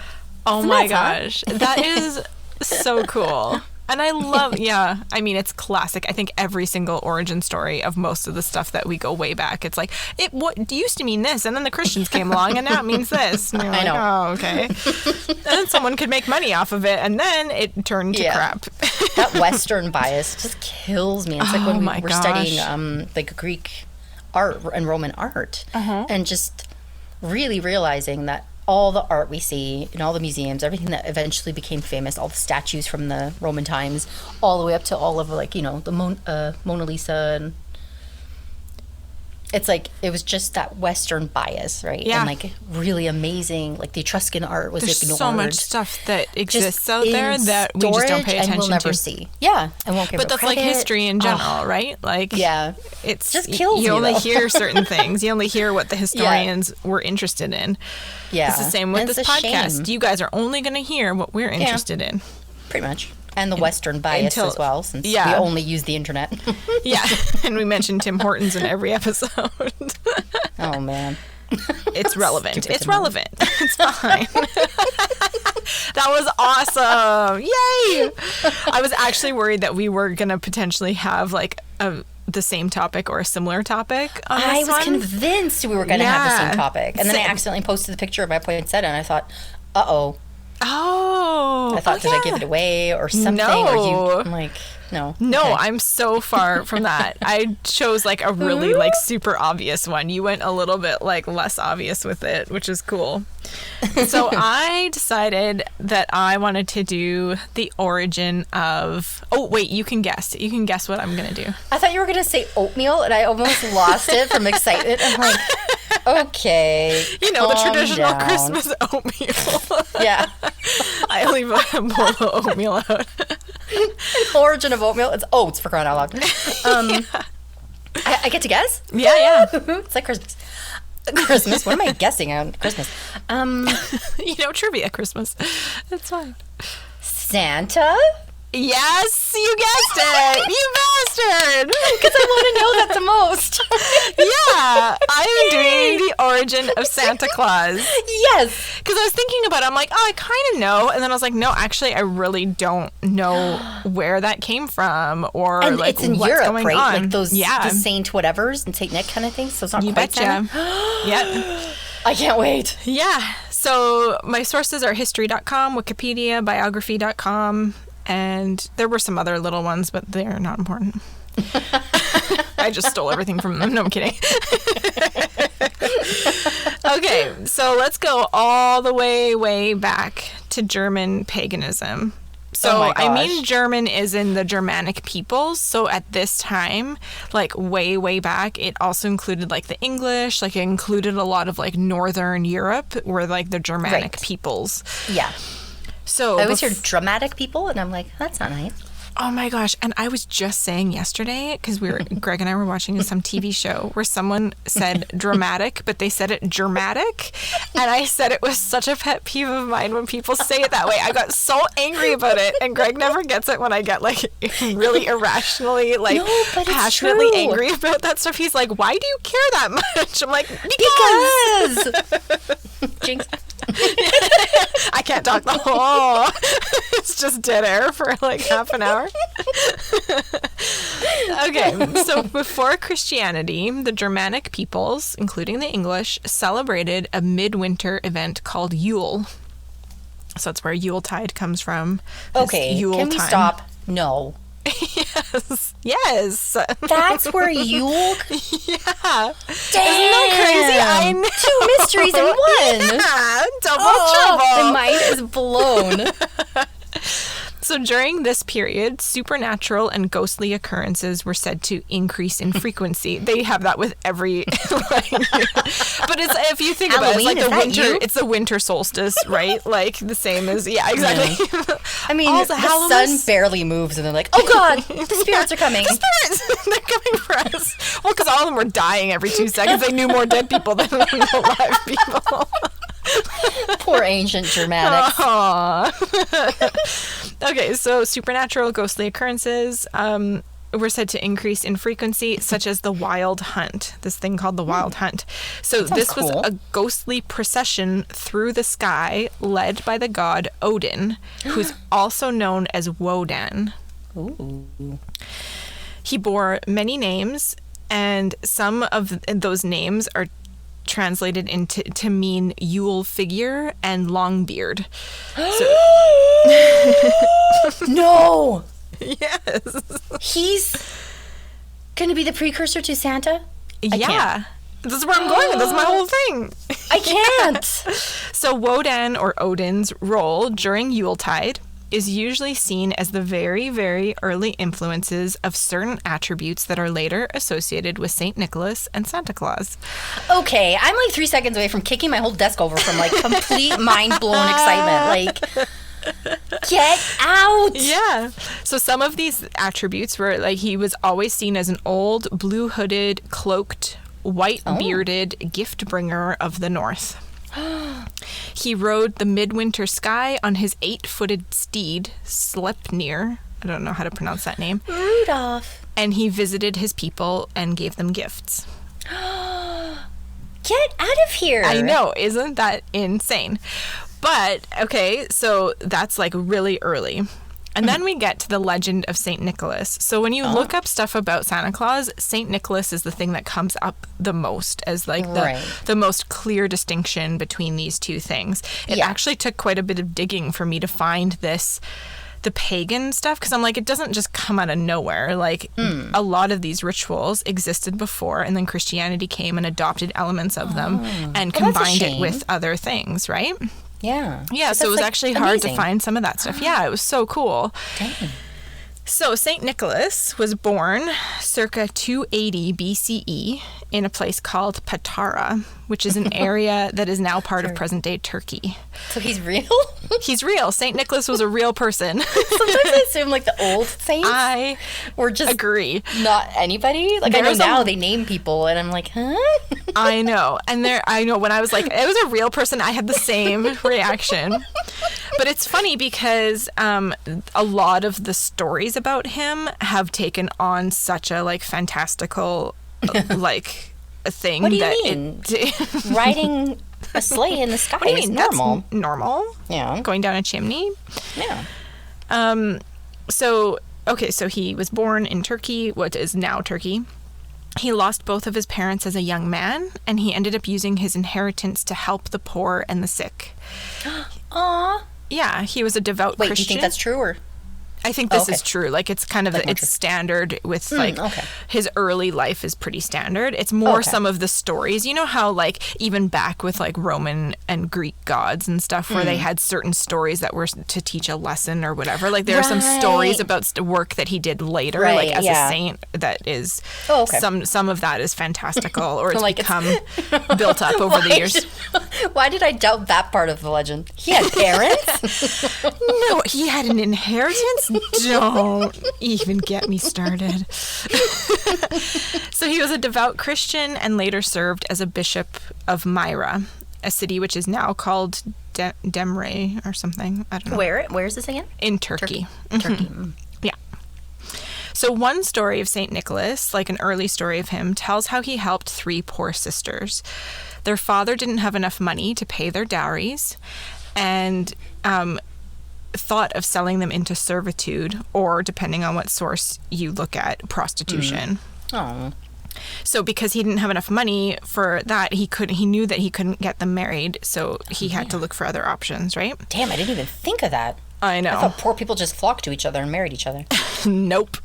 Oh my gosh. That is so cool. And I love, I mean, it's classic. I think every single origin story of most of the stuff that we go way back, it's like, it used to mean this, and then the Christians came along, and now it means this. And you're like, oh, okay. And then someone could make money off of it, and then it turned to crap. That Western bias just kills me. It's like when we were studying like Greek art and Roman art, and just really realizing that all the art we see in all the museums, everything that eventually became famous, all the statues from the Roman times, all the way up to all of the Mona Lisa, and it's like it was just that Western bias, right? Yeah. And like really amazing, like the Etruscan art was ignored. There's so much stuff that exists out there that we just don't pay attention and we'll never see. Yeah, and won't give But that's credit. like history in general, right? Like, it's just kills you. You only though. hear certain things. You only hear what the historians were interested in. Yeah, it's the same with this podcast. You guys are only going to hear what we're interested in. Pretty much. And the Western bias as well, since we only use the internet. And we mention Tim Hortons in every episode. Oh, man. It's relevant. It's relevant. It's fine. That was awesome. Yay! I was actually worried that we were going to potentially have like the same topic or a similar topic on this I was one. convinced we were going to have the same topic. And then I accidentally posted the picture of my poinsettia, and I thought, uh-oh. Oh. I thought, did I give it away or something? No. Or I'm like... No. No, Okay. I'm so far from that. I chose like a really like super obvious one. You went a little bit like less obvious with it, which is cool. So I decided that I wanted to do the origin of... Oh, wait, you can guess. You can guess what I'm going to do. I thought you were going to say oatmeal, and I almost lost it from excitement. I'm like, okay, You know, the traditional down. Christmas oatmeal. Yeah. I leave a bowl of oatmeal out. Origin of oatmeal. It's oats, for crying out loud. I get to guess? Yeah. It's like Christmas. Christmas? What am I guessing on Christmas? You know, trivia Christmas. It's fine. Santa? Yes, you guessed it. You bastard. Because I want to know that the most. Yeah, I am doing the origin of Santa Claus. Yes. Because I was thinking about it, I'm like, oh, I kind of know. And then I was like, no, actually, I really don't know where that came from or And like it's in what's Europe, going right? on. Like those yeah. the Saint whatevers and Saint Nick kind of things. So it's not You quite betcha. Santa. Yep. I can't wait. Yeah. So my sources are history.com, Wikipedia, biography.com, and there were some other little ones, but they're not important. I just stole everything from them. No, I'm kidding. Okay, so let's go all the way back to German paganism. So, Oh my I gosh. mean, German is in the Germanic peoples. So at this time, like way back, it also included like the English, like it included a lot of like Northern Europe were like the Germanic Right. peoples. Yeah. So I always hear dramatic people, and I'm like, that's not nice. oh my gosh. And I was just saying yesterday, because Greg and I were watching some TV show where someone said dramatic, but they said it dramatic. And I said it was such a pet peeve of mine when people say it that way. I got so angry about it. And Greg never gets it when I get like really irrationally, like No, but it's passionately true. angry about that stuff. He's like, why do you care that much? I'm like, Because Jinx. I can't talk the whole. It's just dead air for like half an hour. Okay, so before Christianity, the Germanic peoples, including the English, celebrated a midwinter event called Yule. So that's where Yuletide comes from. It's Okay, Yule can we time. stop? No. Yes. That's where Yule... Yeah. Damn! Isn't that crazy? I know. 2 mysteries in one! Yeah, double Oh, trouble. my mind is blown. So during this period, supernatural and ghostly occurrences were said to increase in frequency. They have that with every, like, but it's if you think about it, it's Halloween, like is the that winter. you? It's the winter solstice, right? Like the same as exactly. I mean, Also, the Halloween- sun barely moves, and they're like, oh god, the spirits are coming. The spirits, they're coming for us. Well, because all of them were dying every 2 seconds. They knew more dead people than alive people. Poor ancient Germanics. Aww. Okay, so supernatural ghostly occurrences were said to increase in frequency, such as the wild hunt, this thing called the wild hunt. So That sounds this was cool. a ghostly procession through the sky led by the god Odin, who's also known as Wodan. Ooh. He bore many names, and some of those names are translated into to mean Yule figure and long beard. No! Yes. He's gonna be the precursor to Santa? Yeah. That's where I'm going with. That's my whole thing. I can't! So Wodan, or Odin's, role during Yuletide is usually seen as the very, very early influences of certain attributes that are later associated with St. Nicholas and Santa Claus. Okay, I'm like 3 seconds away from kicking my whole desk over from like complete mind-blown excitement. Like, get out! Yeah. So some of these attributes were like he was always seen as an old, blue-hooded, cloaked, white-bearded gift bringer of the North. He rode the midwinter sky on his 8-footed steed, Sleipnir. I don't know how to pronounce that name. Rudolph. And he visited his people and gave them gifts. Get out of here! I know, isn't that insane? But, okay, so that's like really early. And then we get to the legend of St. Nicholas. So when you look up stuff about Santa Claus, St. Nicholas is the thing that comes up the most as like the most clear distinction between these two things. It Yeah. actually took quite a bit of digging for me to find this the pagan stuff, because I'm like, it doesn't just come out of nowhere. Like, a lot of these rituals existed before, and then Christianity came and adopted elements of them and combined it with other things, right? Yeah. Yeah, so it was actually hard to find some of that stuff. Yeah, it was so cool. Dang. So St. Nicholas was born circa 280 BCE in a place called Patara, which is an area that is now part of present-day Turkey. So he's real? He's real. St. Nicholas was a real person. Sometimes I assume like the old saints I were just agree. Not anybody. Like I know now they name people and I'm like, huh? I know. And I know when I was like, it was a real person, I had the same reaction. But it's funny because a lot of the stories about him have taken on such a like fantastical like a thing. What do you mean? Riding a sleigh in the sky is normal. That's normal. Yeah. Going down a chimney. Yeah. So he was born in Turkey, what is now Turkey. He lost both of his parents as a young man, and he ended up using his inheritance to help the poor and the sick. Aw. Yeah, he was a devout Christian. Wait, do you think that's true or? I think this is true. Like, it's kind of, it's standard with, like, his early life is pretty standard. It's more some of the stories. You know how, like, even back with, like, Roman and Greek gods and stuff where they had certain stories that were to teach a lesson or whatever. Like, there are some stories about work that he did later, like, as a saint that is, some of that is fantastical or it's like become built up over the years. Why did I doubt that part of the legend? He had parents? No, he had an inheritance? Don't even get me started. So he was a devout Christian and later served as a bishop of Myra, a city which is now called Demre or something. I don't know. Where is this again? In Turkey. Turkey. Yeah. So one story of St. Nicholas, like an early story of him, tells how he helped 3 poor sisters. Their father didn't have enough money to pay their dowries and thought of selling them into servitude or, depending on what source you look at, prostitution. Oh. So because he didn't have enough money for that, he knew that he couldn't get them married, so he had to look for other options, right? Damn, I didn't even think of that. I know. I thought poor people just flocked to each other and married each other. Nope.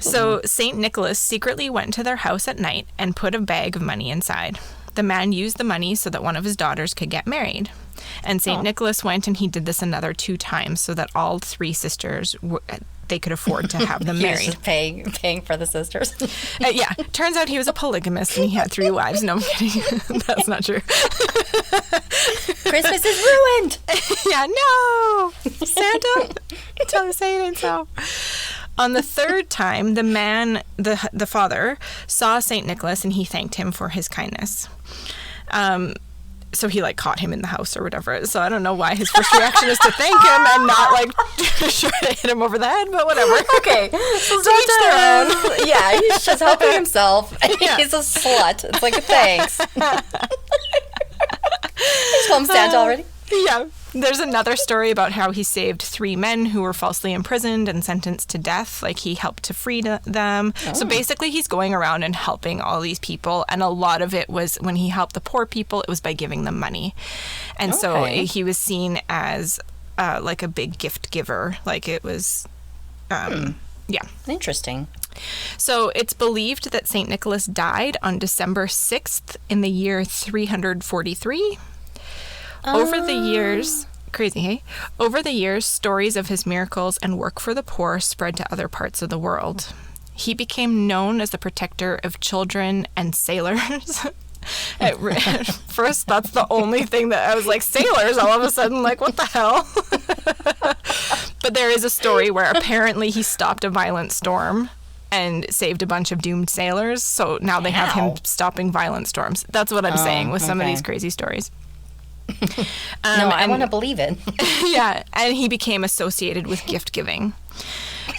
So St. Nicholas secretly went to their house at night and put a bag of money inside. The man used the money so that one of his daughters could get married. And St. Nicholas went and he did this another 2 times so that all 3 sisters, they could afford to have them married. He was just paying for the sisters. Yeah. Turns out he was a polygamist and he had 3 wives. No, I'm kidding. That's not true. Christmas is ruined. Yeah, no. Santa, say it ain't so. On the 3rd time, the man, the father, saw St. Nicholas and he thanked him for his kindness. So he, like, caught him in the house or whatever. So I don't know why his first reaction is to thank him and not, like, try to hit him over the head, but whatever. Okay. So each their own. Yeah, he's just helping himself. Yeah. He's a slut. It's like, thanks. He's called him Santa already. Yeah. There's another story about how he saved 3 men who were falsely imprisoned and sentenced to death. Like, he helped to free them. Oh. So basically, he's going around and helping all these people. And a lot of it was, when he helped the poor people, it was by giving them money. And so he was seen as, like, a big gift giver. Like, it was, yeah. Interesting. So it's believed that St. Nicholas died on December 6th in the year 343. Over the years, crazy, hey? Over the years, stories of his miracles and work for the poor spread to other parts of the world. He became known as the protector of children and sailors. At first, that's the only thing that I was like, sailors, all of a sudden, like, what the hell? But there is a story where apparently he stopped a violent storm and saved a bunch of doomed sailors. So now they have him stopping violent storms. That's what I'm saying with some of these crazy stories. No, I want to believe it. Yeah, and he became associated with gift giving.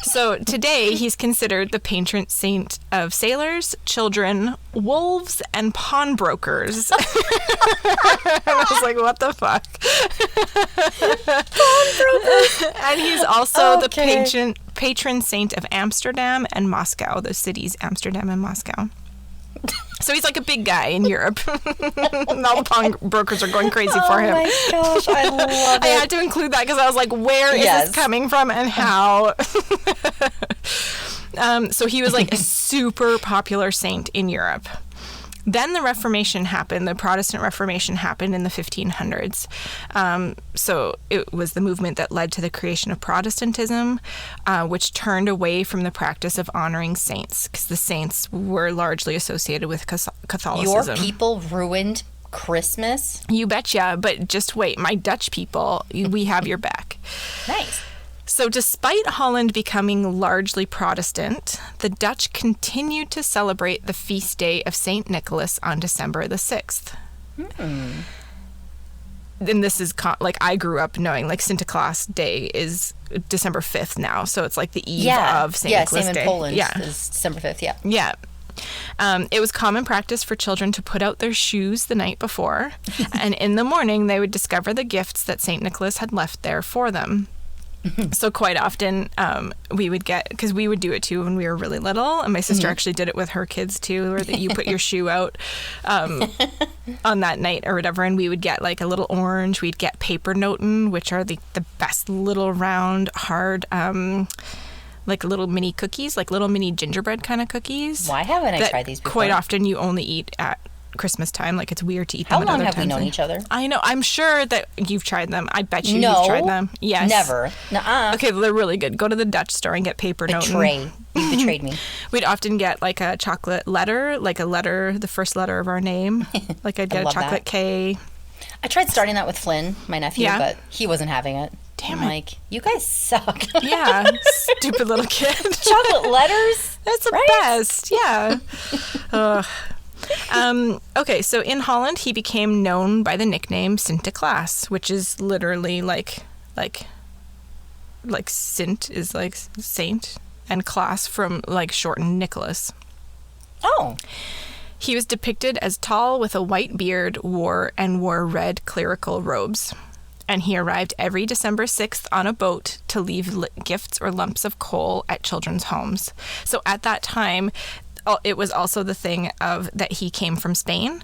So today he's considered the patron saint of sailors, children, wolves, and pawnbrokers. I was like, what the fuck? Pawnbrokers. And he's also the patron saint of Amsterdam and Moscow, the cities Amsterdam and Moscow. So he's like a big guy in Europe. And all the pawnbrokers are going crazy for him. Oh my gosh, I love it. I had to include that because I was like, where is this coming from and how? So he was like a super popular saint in Europe. Then the Reformation happened. The Protestant Reformation happened in the 1500s. So it was the movement that led to the creation of Protestantism, which turned away from the practice of honoring saints because the saints were largely associated with Catholicism. Your people ruined Christmas? You betcha. But just wait. My Dutch people, we have your back. Nice. So despite Holland becoming largely Protestant, the Dutch continued to celebrate the feast day of St. Nicholas on December the 6th. And this is, like, I grew up knowing, like, Sinterklaas Day is December 5th now. So it's like the eve of St. Nicholas same Day. In Poland is December 5th, Yeah. It was common practice for children to put out their shoes the night before. And in the morning, they would discover the gifts that St. Nicholas had left there for them. So quite often we would get, because we would do it too when we were really little, and my sister actually did it with her kids too, where that you put your shoe out on that night or whatever, and we would get like a little orange. We'd get paper noten, which are the best little round hard like little mini cookies, like little mini gingerbread kind of cookies. Why haven't I tried these before? Quite often you only eat at Christmas time. Like, it's weird to eat them How at long other have we times. known each other? I know. I'm sure that you've tried them. I bet you've tried them. Yes. Never. Nuh-uh. Okay, well, they're really good. Go to the Dutch store and get paper noten. Betray. You betrayed me. We'd often get like a chocolate letter, like a letter, the first letter of our name. Like I'd get a chocolate K. I tried starting that with Flynn, my nephew, but he wasn't having it. Damn I'm it. like, you guys suck. Yeah, stupid little kid. Chocolate letters? That's the best. Yeah. Okay, so in Holland, he became known by the nickname Sinterklaas, which is literally like Sint is like saint, and Klaas from like shortened Nicholas. Oh. He was depicted as tall with a white beard, wore red clerical robes. And he arrived every December 6th on a boat to leave gifts or lumps of coal at children's homes. So at that time, it was also the thing of that he came from Spain,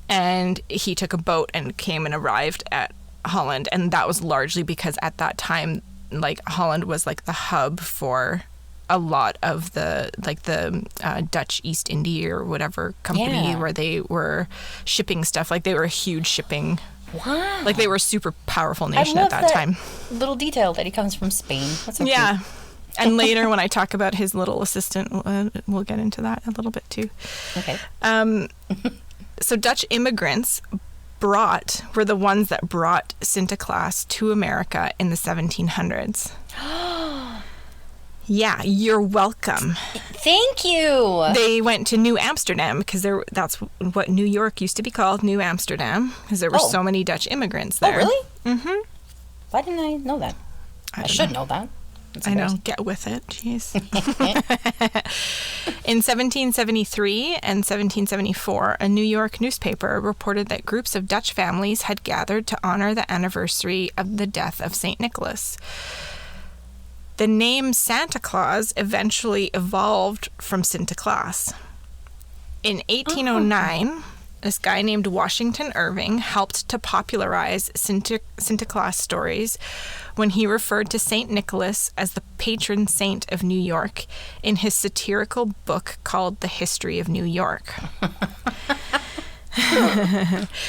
and he took a boat and came and arrived at Holland. And that was largely because at that time, like, Holland was like the hub for a lot of the Dutch East India or whatever company where they were shipping stuff. Like, they were a huge shipping. Wow. Like, they were a super powerful nation at that time. Little detail that he comes from Spain. That's so cute. And later, when I talk about his little assistant, we'll get into that a little bit too. Okay. So Dutch immigrants were the ones that brought Sinterklaas to America in the 1700s. Yeah, you're welcome. Thank you. They went to New Amsterdam because that's what New York used to be called, New Amsterdam, because there were so many Dutch immigrants there. Oh, really? Mm-hmm. Why didn't I know that? I should know that. I know. Get with it. Jeez. In 1773 and 1774, a New York newspaper reported that groups of Dutch families had gathered to honor the anniversary of the death of St. Nicholas. The name Santa Claus eventually evolved from Sinterklaas. In 1809, this guy named Washington Irving helped to popularize Sinterklaas stories when he referred to St. Nicholas as the patron saint of New York in his satirical book called The History of New York.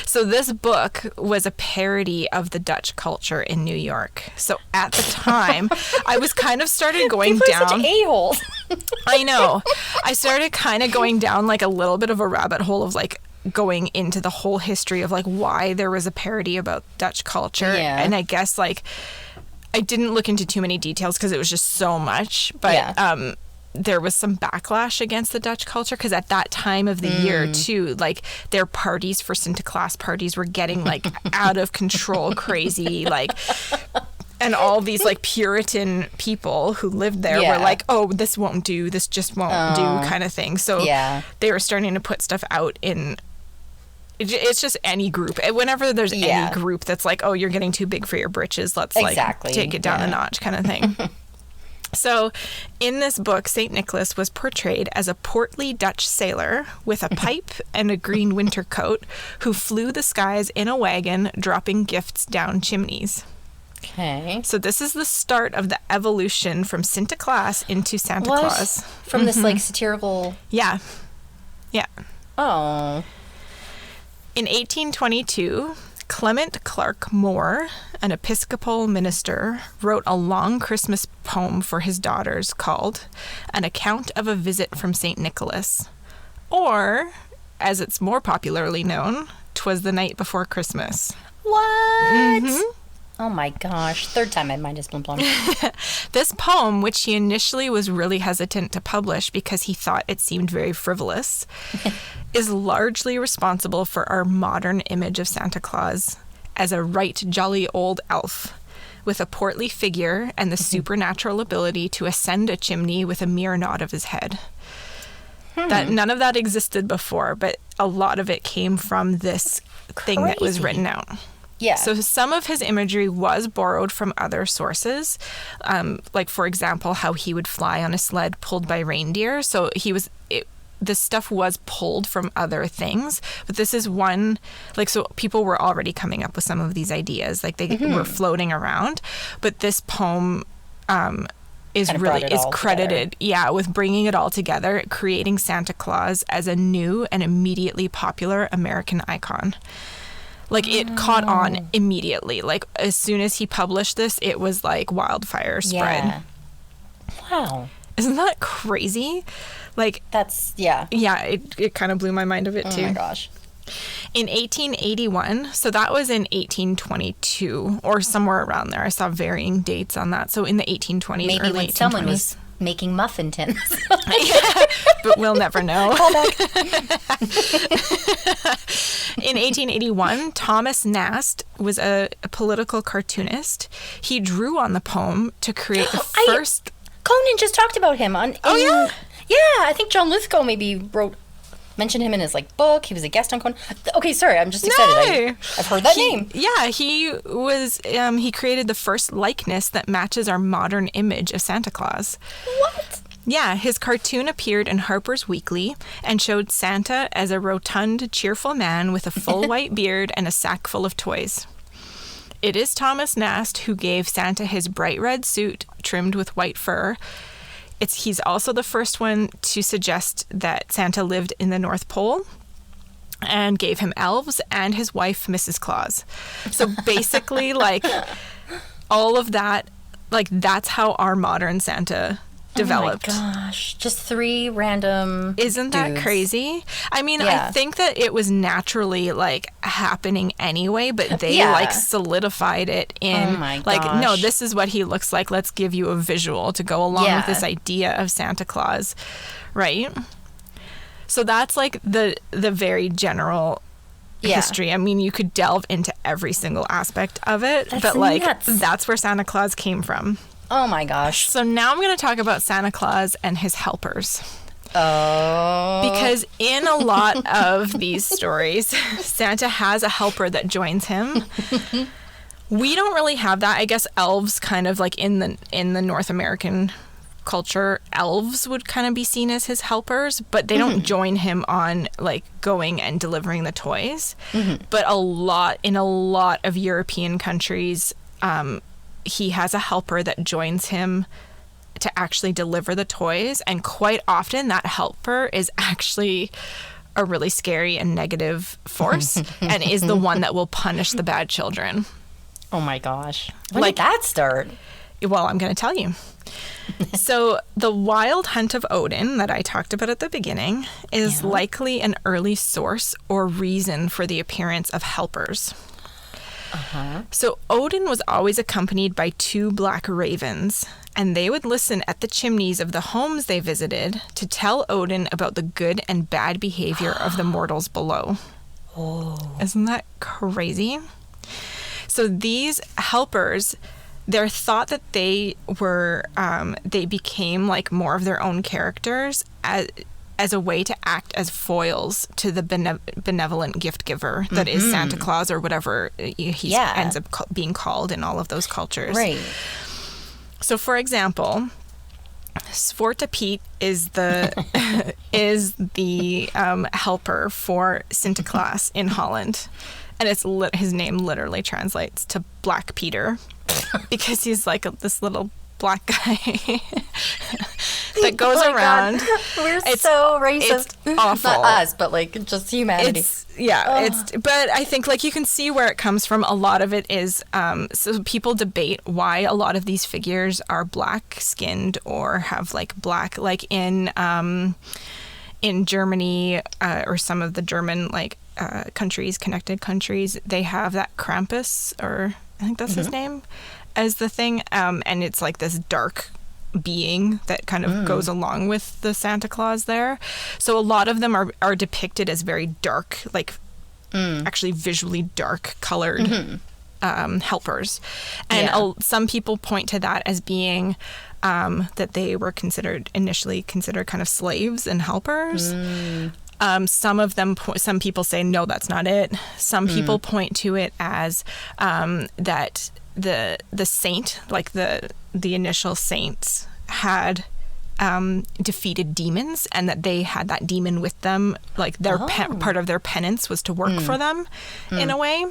So this book was a parody of the Dutch culture in New York. So at the time, I was kind of started going down. Such a-holes. I know. I started kind of going down like a little bit of a rabbit hole of like going into the whole history of like why there was a parody about Dutch culture. Yeah. And I guess like I didn't look into too many details because it was just so much. But there was some backlash against the Dutch culture because at that time of the year too, like their parties for Sinterklaas parties were getting like out of control, crazy, like, and all these like Puritan people who lived there were like, oh, this won't do, this just won't do kind of thing. So they were starting to put stuff out in. It's just any group. Whenever there's any group that's like, oh, you're getting too big for your britches, let's like take it down a notch kind of thing. So, in this book, St. Nicholas was portrayed as a portly Dutch sailor with a pipe and a green winter coat who flew the skies in a wagon, dropping gifts down chimneys. Okay. So this is the start of the evolution from Sinterklaas into Santa Claus. From this, like, satirical... Yeah. Yeah. Oh. In 1822... Clement Clark Moore, an Episcopal minister, wrote a long Christmas poem for his daughters called An Account of a Visit from St. Nicholas, or, as it's more popularly known, 'Twas the Night Before Christmas. What? Oh my gosh. Third time my mind has been blown. This poem, which he initially was really hesitant to publish because he thought it seemed very frivolous, is largely responsible for our modern image of Santa Claus as a right jolly old elf with a portly figure and the supernatural ability to ascend a chimney with a mere nod of his head. That none of that existed before, but a lot of it came from this thing that was written out. Yeah. So some of his imagery was borrowed from other sources, like, for example, how he would fly on a sled pulled by reindeer. So this stuff was pulled from other things, but this is one, like, so people were already coming up with some of these ideas, like they were floating around, but this poem is credited, with bringing it all together, creating Santa Claus as a new and immediately popular American icon. Like, it caught on immediately. Like, as soon as he published this, it was like wildfire spread. Yeah. Wow. Isn't that crazy? Like, That's, yeah. Yeah, it kind of blew my mind a bit, too. Oh my gosh. In 1881, so that was in 1822, or somewhere around there. I saw varying dates on that. So in the 1820s, Maybe early when 1820s. someone was making muffin tins. Yeah, but we'll never know. Call back. In 1881, Thomas Nast was a political cartoonist. He drew on the poem to create the first... Conan just talked about him on... yeah? Yeah, I think John Lithgow maybe mentioned him in his, like, book. He was a guest on Conan. Okay, sorry, I'm just excited. I've heard that name. Yeah, he was... he created the first likeness that matches our modern image of Santa Claus. What? Yeah, his cartoon appeared in Harper's Weekly and showed Santa as a rotund, cheerful man with a full white beard and a sack full of toys. It is Thomas Nast who gave Santa his bright red suit trimmed with white fur. He's also the first one to suggest that Santa lived in the North Pole and gave him elves and his wife, Mrs. Claus. So basically, like, all of that, like, that's how our modern Santa developed. Oh my gosh. Just three random Isn't that dudes. crazy? I mean, Yeah. I think that it was naturally, like, happening anyway, but they, Yeah. like, solidified it in, Oh my like, no, gosh. this is what he looks like. Let's give you a visual to go along Yeah. with this idea of Santa Claus, right? So that's, like, the very general Yeah. history. I mean, you could delve into every single aspect of it, That's but, like, nuts. that's where Santa Claus came from. Oh my gosh. So now I'm going to talk about Santa Claus and his helpers. Oh. Because in a lot of these stories, Santa has a helper that joins him. We don't really have that. I guess elves kind of, like, in the North American culture, elves would kind of be seen as his helpers, but they don't join him on, like, going and delivering the toys. But in a lot of European countries, he has a helper that joins him to actually deliver the toys, and quite often that helper is actually a really scary and negative force and is the one that will punish the bad children. Oh my gosh. When did that start? Well, I'm going to tell you. So the wild hunt of Odin that I talked about at the beginning is likely an early source or reason for the appearance of helpers. So Odin was always accompanied by 2 black ravens, and they would listen at the chimneys of the homes they visited to tell Odin about the good and bad behavior of the mortals below. Oh. Isn't that crazy? So these helpers, they're thought that they were, they became, like, more of their own characters as a way to act as foils to the benevolent gift giver that is Santa Claus, or whatever he ends up being called in all of those cultures. Right. So, for example, Svartapete is the helper for Sinterklaas in Holland, and his name literally translates to Black Peter, because he's like this little black guy that goes around. God. We're so racist. It's awful. Not us, but like just humanity. But I think like you can see where it comes from. A lot of it is, so people debate why a lot of these figures are black skinned or have like black, like in Germany, or some of the German like connected countries, they have that Krampus, or I think that's his name, as the thing, and it's like this dark being that kind of goes along with the Santa Claus there. So a lot of them are depicted as very dark, like actually visually dark colored helpers, and some people point to that as being that they were initially considered kind of slaves and helpers. Some people say no, that's not it. Some people point to it as that the saint, like the initial saints, had defeated demons, and that they had that demon with them, like their part of their penance was to work for them in a way.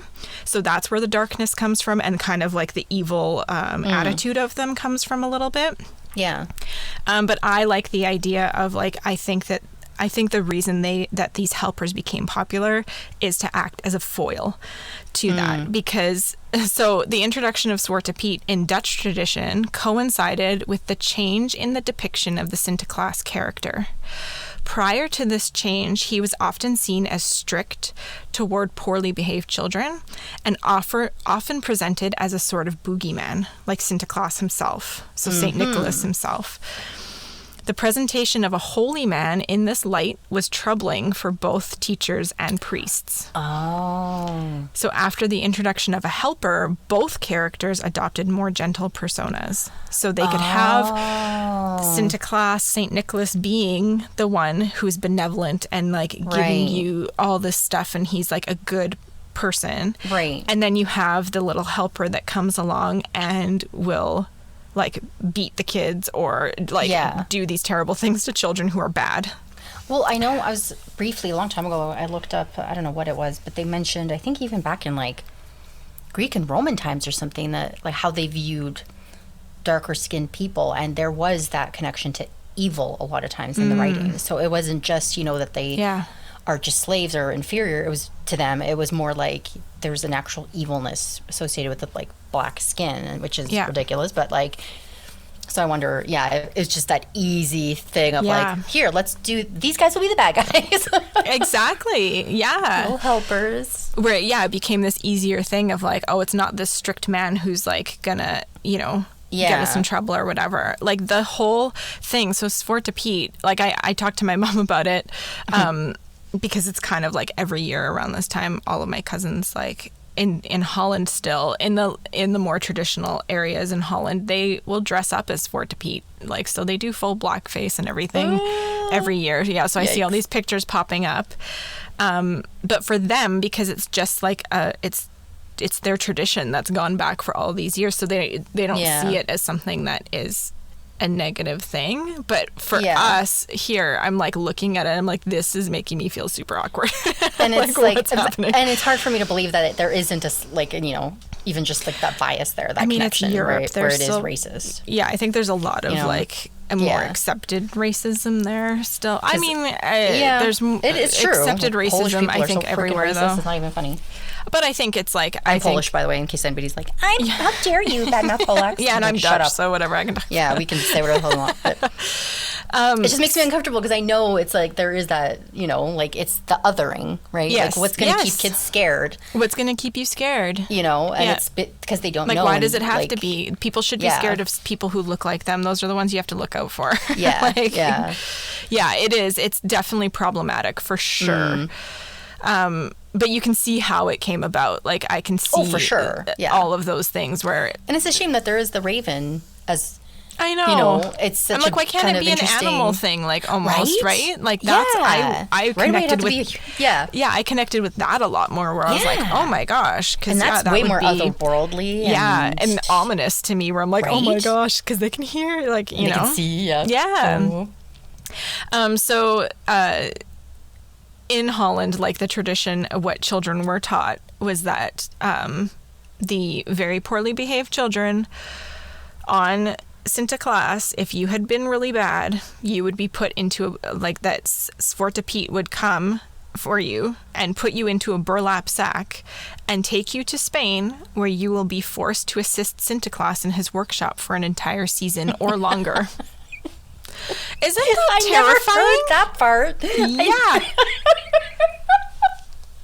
So that's where the darkness comes from, and kind of like the evil attitude of them comes from a little bit. Yeah. But I like the idea of like, I think the reason that these helpers became popular is to act as a foil to that, because so the introduction of Zwarte Piet in Dutch tradition coincided with the change in the depiction of the Sinterklaas character. Prior to this change, he was often seen as strict toward poorly behaved children, and often presented as a sort of boogeyman, like Sinterklaas himself, so Saint Nicholas himself. The presentation of a holy man in this light was troubling for both teachers and priests. Oh. So after the introduction of a helper, both characters adopted more gentle personas. So they could have Sinterklaas, Saint Nicholas, being the one who's benevolent and like giving you all this stuff, and he's like a good person. Right. And then you have the little helper that comes along and will like beat the kids or like do these terrible things to children who are bad. Well, I know I was briefly, a long time ago, I looked up, I don't know what it was, but they mentioned, I think even back in like Greek and Roman times or something, that like how they viewed darker skinned people, and there was that connection to evil a lot of times in the writings. So it wasn't just, that they are just slaves or inferior. It was to them, it was more like there's an actual evilness associated with the like black skin, which is ridiculous, but like, so I wonder, it's just that easy thing of like, here, let's do, these guys will be the bad guys. Exactly. Yeah. No helpers. Where it became this easier thing of like, oh, it's not this strict man who's like gonna, get us in trouble or whatever. Like the whole thing. So Zwarte Piet, like I talked to my mom about it, because it's kind of like every year around this time, all of my cousins, like in Holland still, in the more traditional areas in Holland, they will dress up as Zwarte Piet. Like, so they do full blackface and everything every year. Yeah, so I see all these pictures popping up. But for them, because it's just like, it's their tradition that's gone back for all these years, so they don't see it as something that is a negative thing. But for us here, I'm like looking at it, I'm like, this is making me feel super awkward. And it's like what's happening? And it's hard for me to believe that there isn't even just like that bias there, that connection, it's Europe, right, where it is racist. Yeah, I think there's a lot of like a more accepted racism there still. I mean, there's it is true. Accepted racism, I think, everywhere racist, though. It's not even funny. But I think it's like, I'm Polish, by the way, in case anybody's like, how dare you, badmouth Polacks. Yeah, and I'm shut Dutch, up. so whatever, I can talk. Yeah, we can say whatever the hell we want. But it just makes me uncomfortable, because I know it's like there is that, like it's the othering, right? Yes. Like what's going to keep kids scared? What's going to keep you scared? And it's because they don't know. Like, why does it have to be? People should be scared of people who look like them. Those are the ones you have to look out for. Yeah, yeah, it is. It's definitely problematic for sure. But you can see how it came about. Like, I can see for sure. all of those things where... And it's a shame that there is the Raven as I know. You know, it's such I'm like, a why can't kind it of be an interesting- animal thing? Like, almost, right? Like, that's, Yeah. I Right away, it'd have connected to with, be yeah. I connected with that a lot more, where I was like, Yeah. oh my gosh. Cause And that's that way would more be, otherworldly. and ominous to me, where I'm like, oh my Right? gosh, because they can hear, like, you they know. can see. Yeah. Yeah. Oh. So, in Holland, like, the tradition of what children were taught was that the very poorly behaved children on Sinterklaas, if you had been really bad, you would be put into that Zwarte Piet would come for you and put you into a burlap sack and take you to Spain, where you will be forced to assist Sinterklaas in his workshop for an entire season or longer. Isn't that I terrifying? never heard that part. Yeah.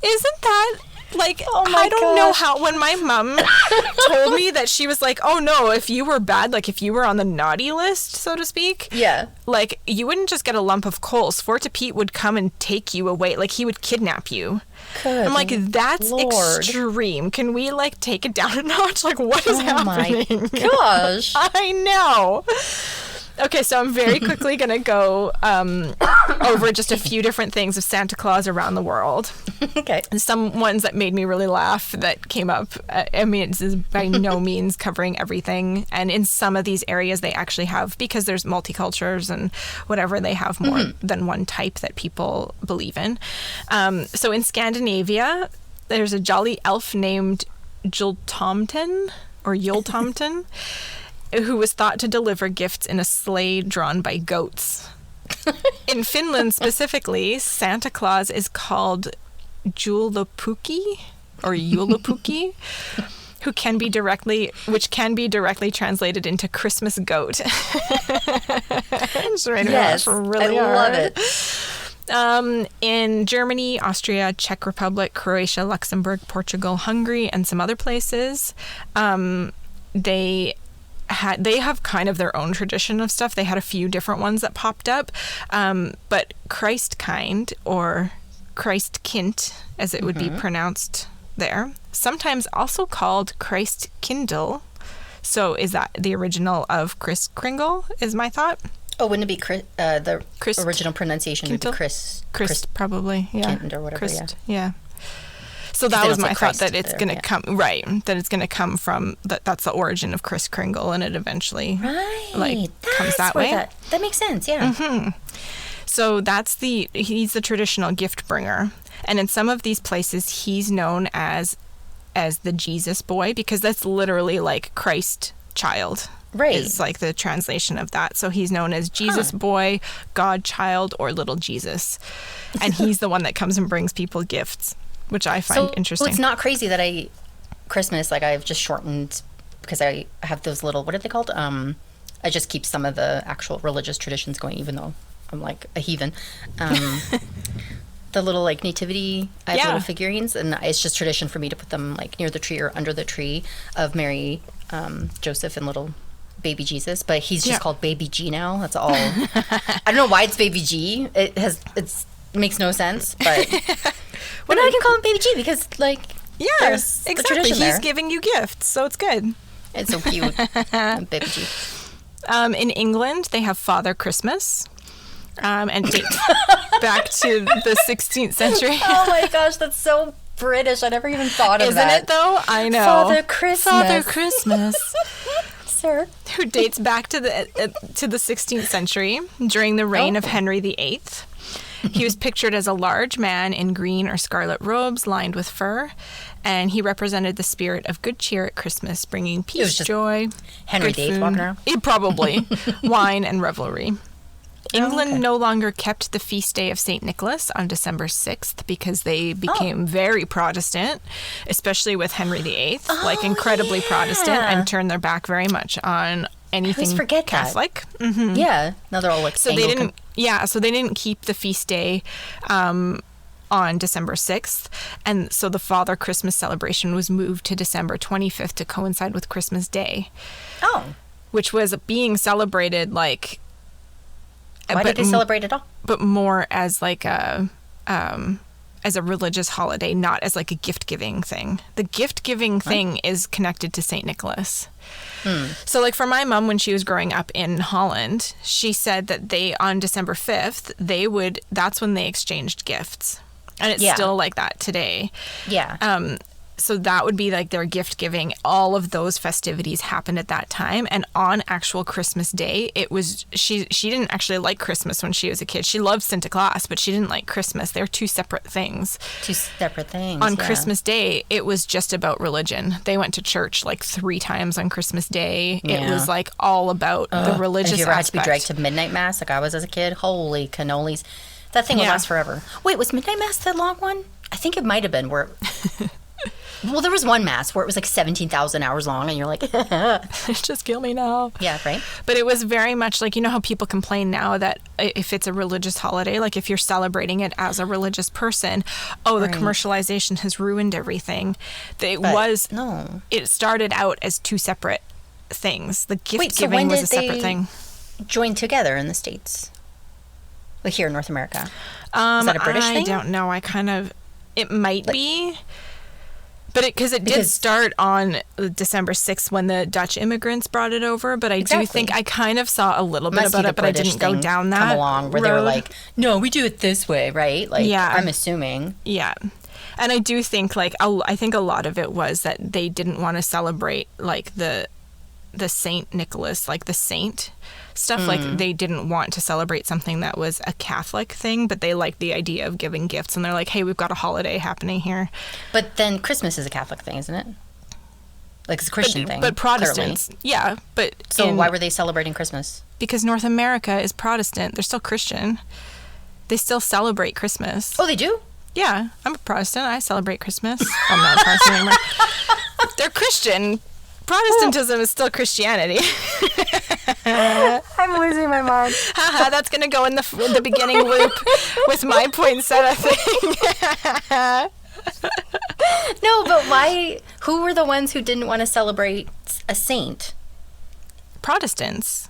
Isn't that, like, Oh my I don't know gosh. how, when my mom told me that, she was like, oh no, if you were bad, like if you were on the naughty list, so to speak, Yeah. like, you wouldn't just get a lump of coal. Zwarte Piet would come and take you away. Like, he would kidnap you. Good I'm like, that's Lord. extreme. Can we, like, take it down a notch? Like, what is happening? My gosh. I know. Okay, so I'm very quickly going to go over just a few different things of Santa Claus around the world. Okay. Some ones that made me really laugh that came up. I mean, this is by no means covering everything. And in some of these areas, they actually have, because there's multicultures and whatever, they have more than one type that people believe in. So in Scandinavia, there's a jolly elf named Jultomten, or Yultomten, who was thought to deliver gifts in a sleigh drawn by goats. In Finland specifically, Santa Claus is called Juhlapuki or Juhlapuki, which can be directly translated into Christmas goat. It's right Yes, really I love hard. it. In Germany, Austria, Czech Republic, Croatia, Luxembourg, Portugal, Hungary, and some other places, they have kind of their own tradition of stuff. They had a few different ones that popped up, but Christkind, or Christkind, as it would be pronounced there, sometimes also called Christkindl. So is that the original of Kris Kringle, is my thought? Oh, wouldn't it be the Christ- original pronunciation would be Chris probably, yeah. Kind or whatever, yeah. So They that don't was say my thought, Christ that it's there, going to yeah. come, right, that it's going to come from, that's the origin of Kris Kringle, and it eventually comes that way. That makes sense, yeah. So he's the traditional gift bringer. And in some of these places, he's known as the Jesus boy, because that's literally like Christ child. Right. Is like the translation of that. So he's known as Jesus boy, God child, or little Jesus. And he's the one that comes and brings people gifts, which I find interesting. So it's not crazy that Christmas, like, I've just shortened, because I have those little, what are they called? I just keep some of the actual religious traditions going, even though I'm like a heathen. The little, like, nativity, I have little figurines, and it's just tradition for me to put them, like, near the tree or under the tree of Mary, Joseph, and little baby Jesus. But he's just called Baby G now. That's all. I don't know why it's Baby G. It makes no sense, but but now I can call him Baby G, because, like, there's the exactly. tradition He's there. giving you gifts, so it's good. It's so cute. Baby G. In England, they have Father Christmas, and dates back to the 16th century. Oh my gosh, that's so British. I never even thought of that. Isn't it, though? I know. Father Christmas. Father Christmas. Sir. Who dates back to the 16th century, during the reign of Henry VIII. He was pictured as a large man in green or scarlet robes lined with fur, and he represented the spirit of good cheer at Christmas, bringing peace, joy, Henry good VIII food, walking around? probably, wine and revelry. England no longer kept the feast day of St. Nicholas on December 6th because they became very Protestant, especially with Henry VIII, incredibly Protestant, and turned their back very much on anything Catholic. Mm-hmm. Yeah. Now they're all like so Anglican. they didn't. Yeah, so they didn't keep the feast day on December 6th, and so the Father Christmas celebration was moved to December 25th to coincide with Christmas Day. Oh. Which was being celebrated like. Why did they celebrate it all? But more as like a as a religious holiday, not as like a gift-giving thing. The gift-giving thing is connected to St. Nicholas. So like for my mom, when she was growing up in Holland, she said that on December 5th, that's when they exchanged gifts. And it's still like that today. Yeah. So that would be like their gift giving. All of those festivities happened at that time. And on actual Christmas Day, it was, she didn't actually like Christmas when she was a kid. She loved Santa Claus, but she didn't like Christmas. They're two separate things. Two separate things. On Christmas Day, it was just about religion. They went to church like 3 times on Christmas Day. Yeah. It was like all about the religious Have you ever had to aspect. be dragged to midnight mass like I was as a kid? Holy cannolis. That thing would last forever. Wait, was midnight mass the long one? I think it might have been where... Well, there was one mass where it was like 17,000 hours long, and you're like... Just kill me now. Yeah, right? But it was very much like, you know how people complain now that if it's a religious holiday, like if you're celebrating it as a religious person, the commercialization has ruined everything. No. It started out as 2 separate things. The gift giving was a separate thing. Join together in the States? Like here in North America? Is that a British thing? I don't know. It might be. But because it did start on December 6th when the Dutch immigrants brought it over. But I do think I kind of saw a little bit about it, but I didn't go down that come along where road. They were like, no, we do it this way, right? Like, yeah. I'm assuming. Yeah. And I do think, like, I think a lot of it was that they didn't want to celebrate, like, the Saint Nicholas, like the saint stuff. Like, they didn't want to celebrate something that was a Catholic thing, but they liked the idea of giving gifts. And they're like, hey, we've got a holiday happening here. But then Christmas is a Catholic thing, isn't it? Like, it's a Christian thing. But Protestants, yeah. But so why were they celebrating Christmas? Because North America is Protestant. They're still Christian. They still celebrate Christmas. Oh, they do? Yeah. I'm a Protestant. I celebrate Christmas. I'm not a Protestant anymore. They're Christian. Protestantism is still Christianity. I'm losing my mind. Haha, that's going to go in the beginning loop with my poinsettia thing. No, but why? Who were the ones who didn't want to celebrate a saint? Protestants.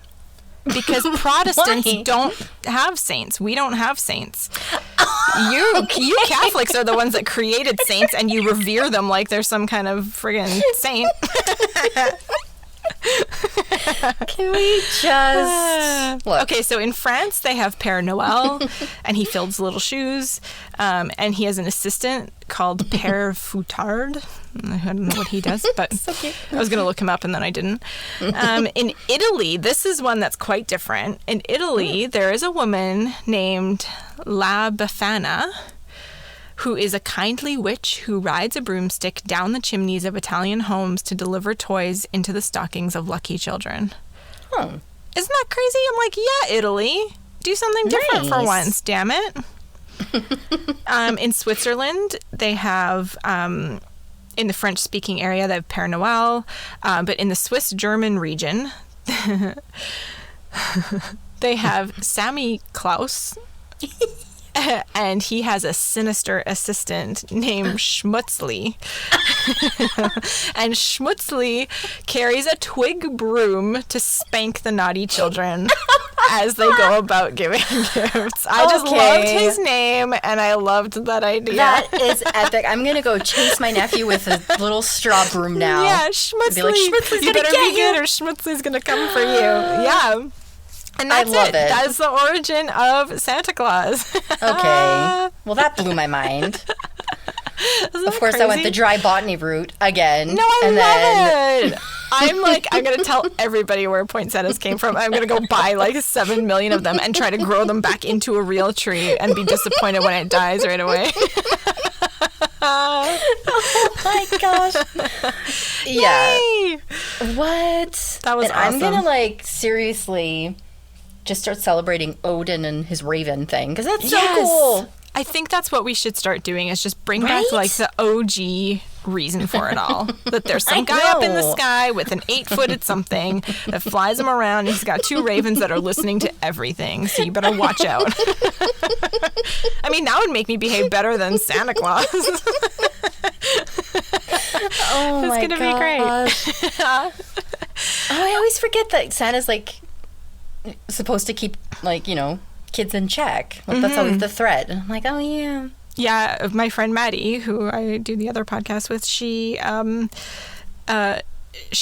Because Protestants don't have saints. We don't have saints. You Catholics are the ones that created saints, and you revere them like they're some kind of friggin' saint. Can we just look? Okay, so in France they have Père Noël, and he fills little shoes, and he has an assistant called Père Foutard. I don't know what he does, but So cute. I was going to look him up and then I didn't. In Italy, this is one that's quite different. In Italy, there is a woman named La Befana, who is a kindly witch who rides a broomstick down the chimneys of Italian homes to deliver toys into the stockings of lucky children. Oh. Isn't that crazy? I'm like, yeah, Italy. Do something different for once, damn it. In Switzerland, they have, in the French-speaking area, they have Père Noël. But in the Swiss-German region, they have Sammy Klaus. And he has a sinister assistant named Schmutzli. And Schmutzli carries a twig broom to spank the naughty children as they go about giving gifts. I just loved his name, and I loved that idea. That is epic. I'm going to go chase my nephew with a little straw broom now. Yeah, Schmutzli. Be like, Schmutzli's you gonna better get be good or Schmutzli's going to come for you. Yeah. And that's I love it. That's the origin of Santa Claus. Okay. Well, that blew my mind. Of course, I went the dry botany route again. No, I love it. I'm like, I'm going to tell everybody where poinsettias came from. I'm going to go buy like 7 million of them and try to grow them back into a real tree and be disappointed when it dies right away. Oh my gosh. Yeah. Yay! What? That was awesome. I'm going to like seriously just start celebrating Odin and his raven thing because that's so cool. I think that's what we should start doing is just bring back like the OG reason for it all. That there's some guy up in the sky with an 8-footed something that flies him around and he's got 2 ravens that are listening to everything. So you better watch out. I mean, that would make me behave better than Santa Claus. Oh my It's gonna be great. I always forget that Santa's like supposed to keep like, you know, kids in check. Like that's always the threat. And I'm like, oh yeah. Yeah, my friend Maddie, who I do the other podcast with, she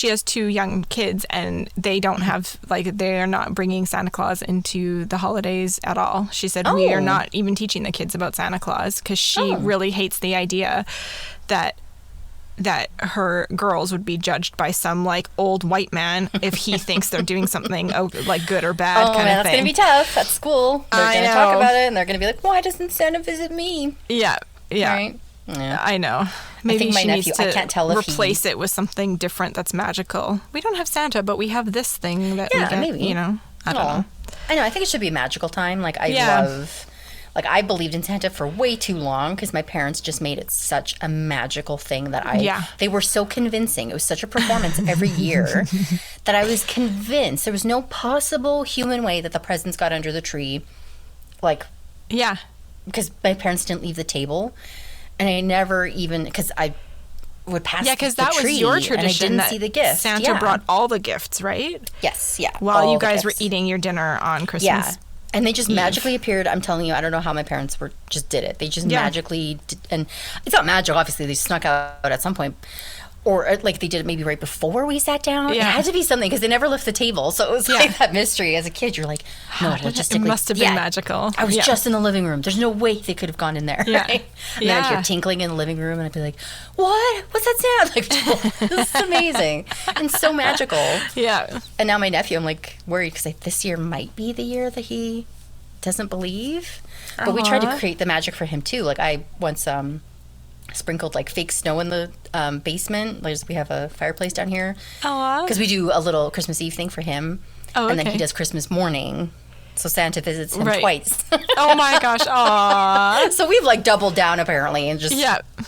has 2 young kids, and they don't have, like, they're not bringing Santa Claus into the holidays at all. She said, we are not even teaching the kids about Santa Claus, because she really hates the idea that her girls would be judged by some, like, old white man if he thinks they're doing something, like, good or bad kind of thing. That's going to be tough at school. They're going to talk about it, and they're going to be like, why doesn't Santa visit me? Yeah. Right? Yeah. I know. Maybe my she nephew, needs to I can't tell if replace it with something different that's magical. We don't have Santa, but we have this thing that we get, maybe. you know. I don't know. I know. I think it should be a magical time. Like, I believed in Santa for way too long because my parents just made it such a magical thing that they were so convincing. It was such a performance every year that I was convinced there was no possible human way that the presents got under the tree. Like, yeah. Because my parents didn't leave the table. And I never even, because I would pass the tree. Yeah, because that was your tradition. And I didn't see the gifts. Santa brought all the gifts, right? Yes, yeah. While you guys were eating your dinner on Christmas. Yeah. And they just magically appeared. I'm telling you, I don't know how my parents just did it. They just magically did, and it's not magical, obviously. They snuck out at some point. Or, like, they did it maybe right before we sat down. Yeah. It had to be something, because they never left the table. So it was like that mystery. As a kid, you're like, no, it must have been magical. I was just in the living room. There's no way they could have gone in there. Yeah. Right? And then I'd hear tinkling in the living room, and I'd be like, what? What's that sound? Like, this is amazing. And so magical. Yeah. And now my nephew, I'm, like, worried, because this year might be the year that he doesn't believe. But we tried to create the magic for him, too. Like, I once... sprinkled like fake snow in the basement. We have a fireplace down here because we do a little Christmas Eve thing for him, and then he does Christmas morning. So Santa visits him twice. Oh my gosh! Aww. So we've like doubled down apparently, and just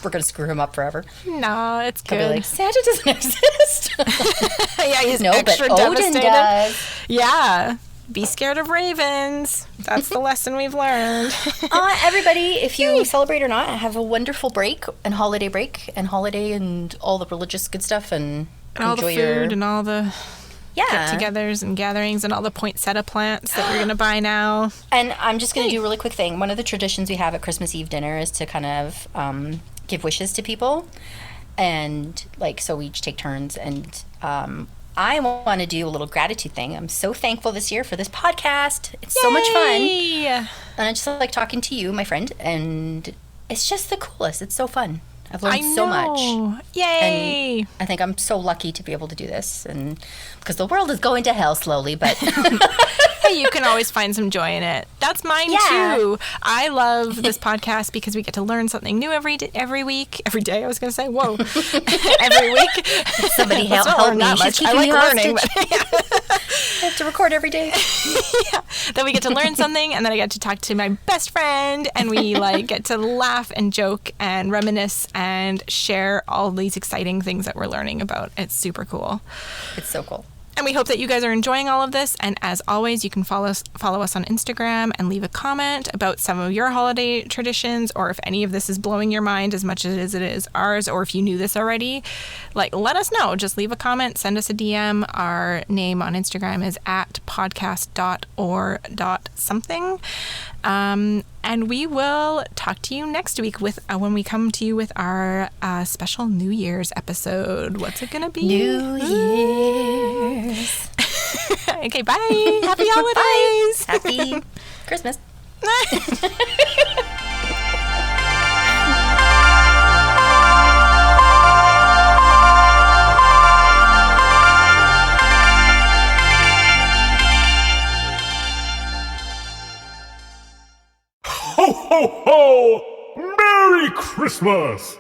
we're gonna screw him up forever. No, it's good. I'll be like, Santa doesn't exist. Yeah, he's extra but Odin devastated. Does. Yeah. Be scared of ravens. That's the lesson we've learned. Everybody, if you celebrate or not, have a wonderful break and holiday and all the religious good stuff, and all the food and all the Yeah. get-togethers and gatherings and all the poinsettia plants that we're going to buy now. And I'm just going to do a really quick thing. One of the traditions we have at Christmas Eve dinner is to kind of give wishes to people. And, like, so we each take turns. And I want to do a little gratitude thing. I'm so thankful this year for this podcast. It's so much fun. And I just like talking to you, my friend. And it's just the coolest. It's so fun. I've learned so much. Yay! And I think I'm so lucky to be able to do this, and because the world is going to hell slowly, but hey, you can always find some joy in it. That's mine too. I love this podcast because we get to learn something new every week. Every day, I was going to say, whoa. Every week. Somebody help me. She's I like learning. But, I have to record every day. Yeah. Then we get to learn something, and then I get to talk to my best friend, and we like get to laugh and joke and reminisce and share all these exciting things that we're learning about. It's super cool. It's so cool. And we hope that you guys are enjoying all of this. And as always, you can follow us on Instagram and leave a comment about some of your holiday traditions, or if any of this is blowing your mind as much as it is ours, or if you knew this already, like, let us know. Just leave a comment, send us a DM. Our name on Instagram is @podcast.or.something. And we will talk to you next week with when we come to you with our special New Year's episode. What's it gonna be? New Year's. Okay, bye. Happy holidays. Bye. Happy Christmas. Ho, ho, ho! Merry Christmas!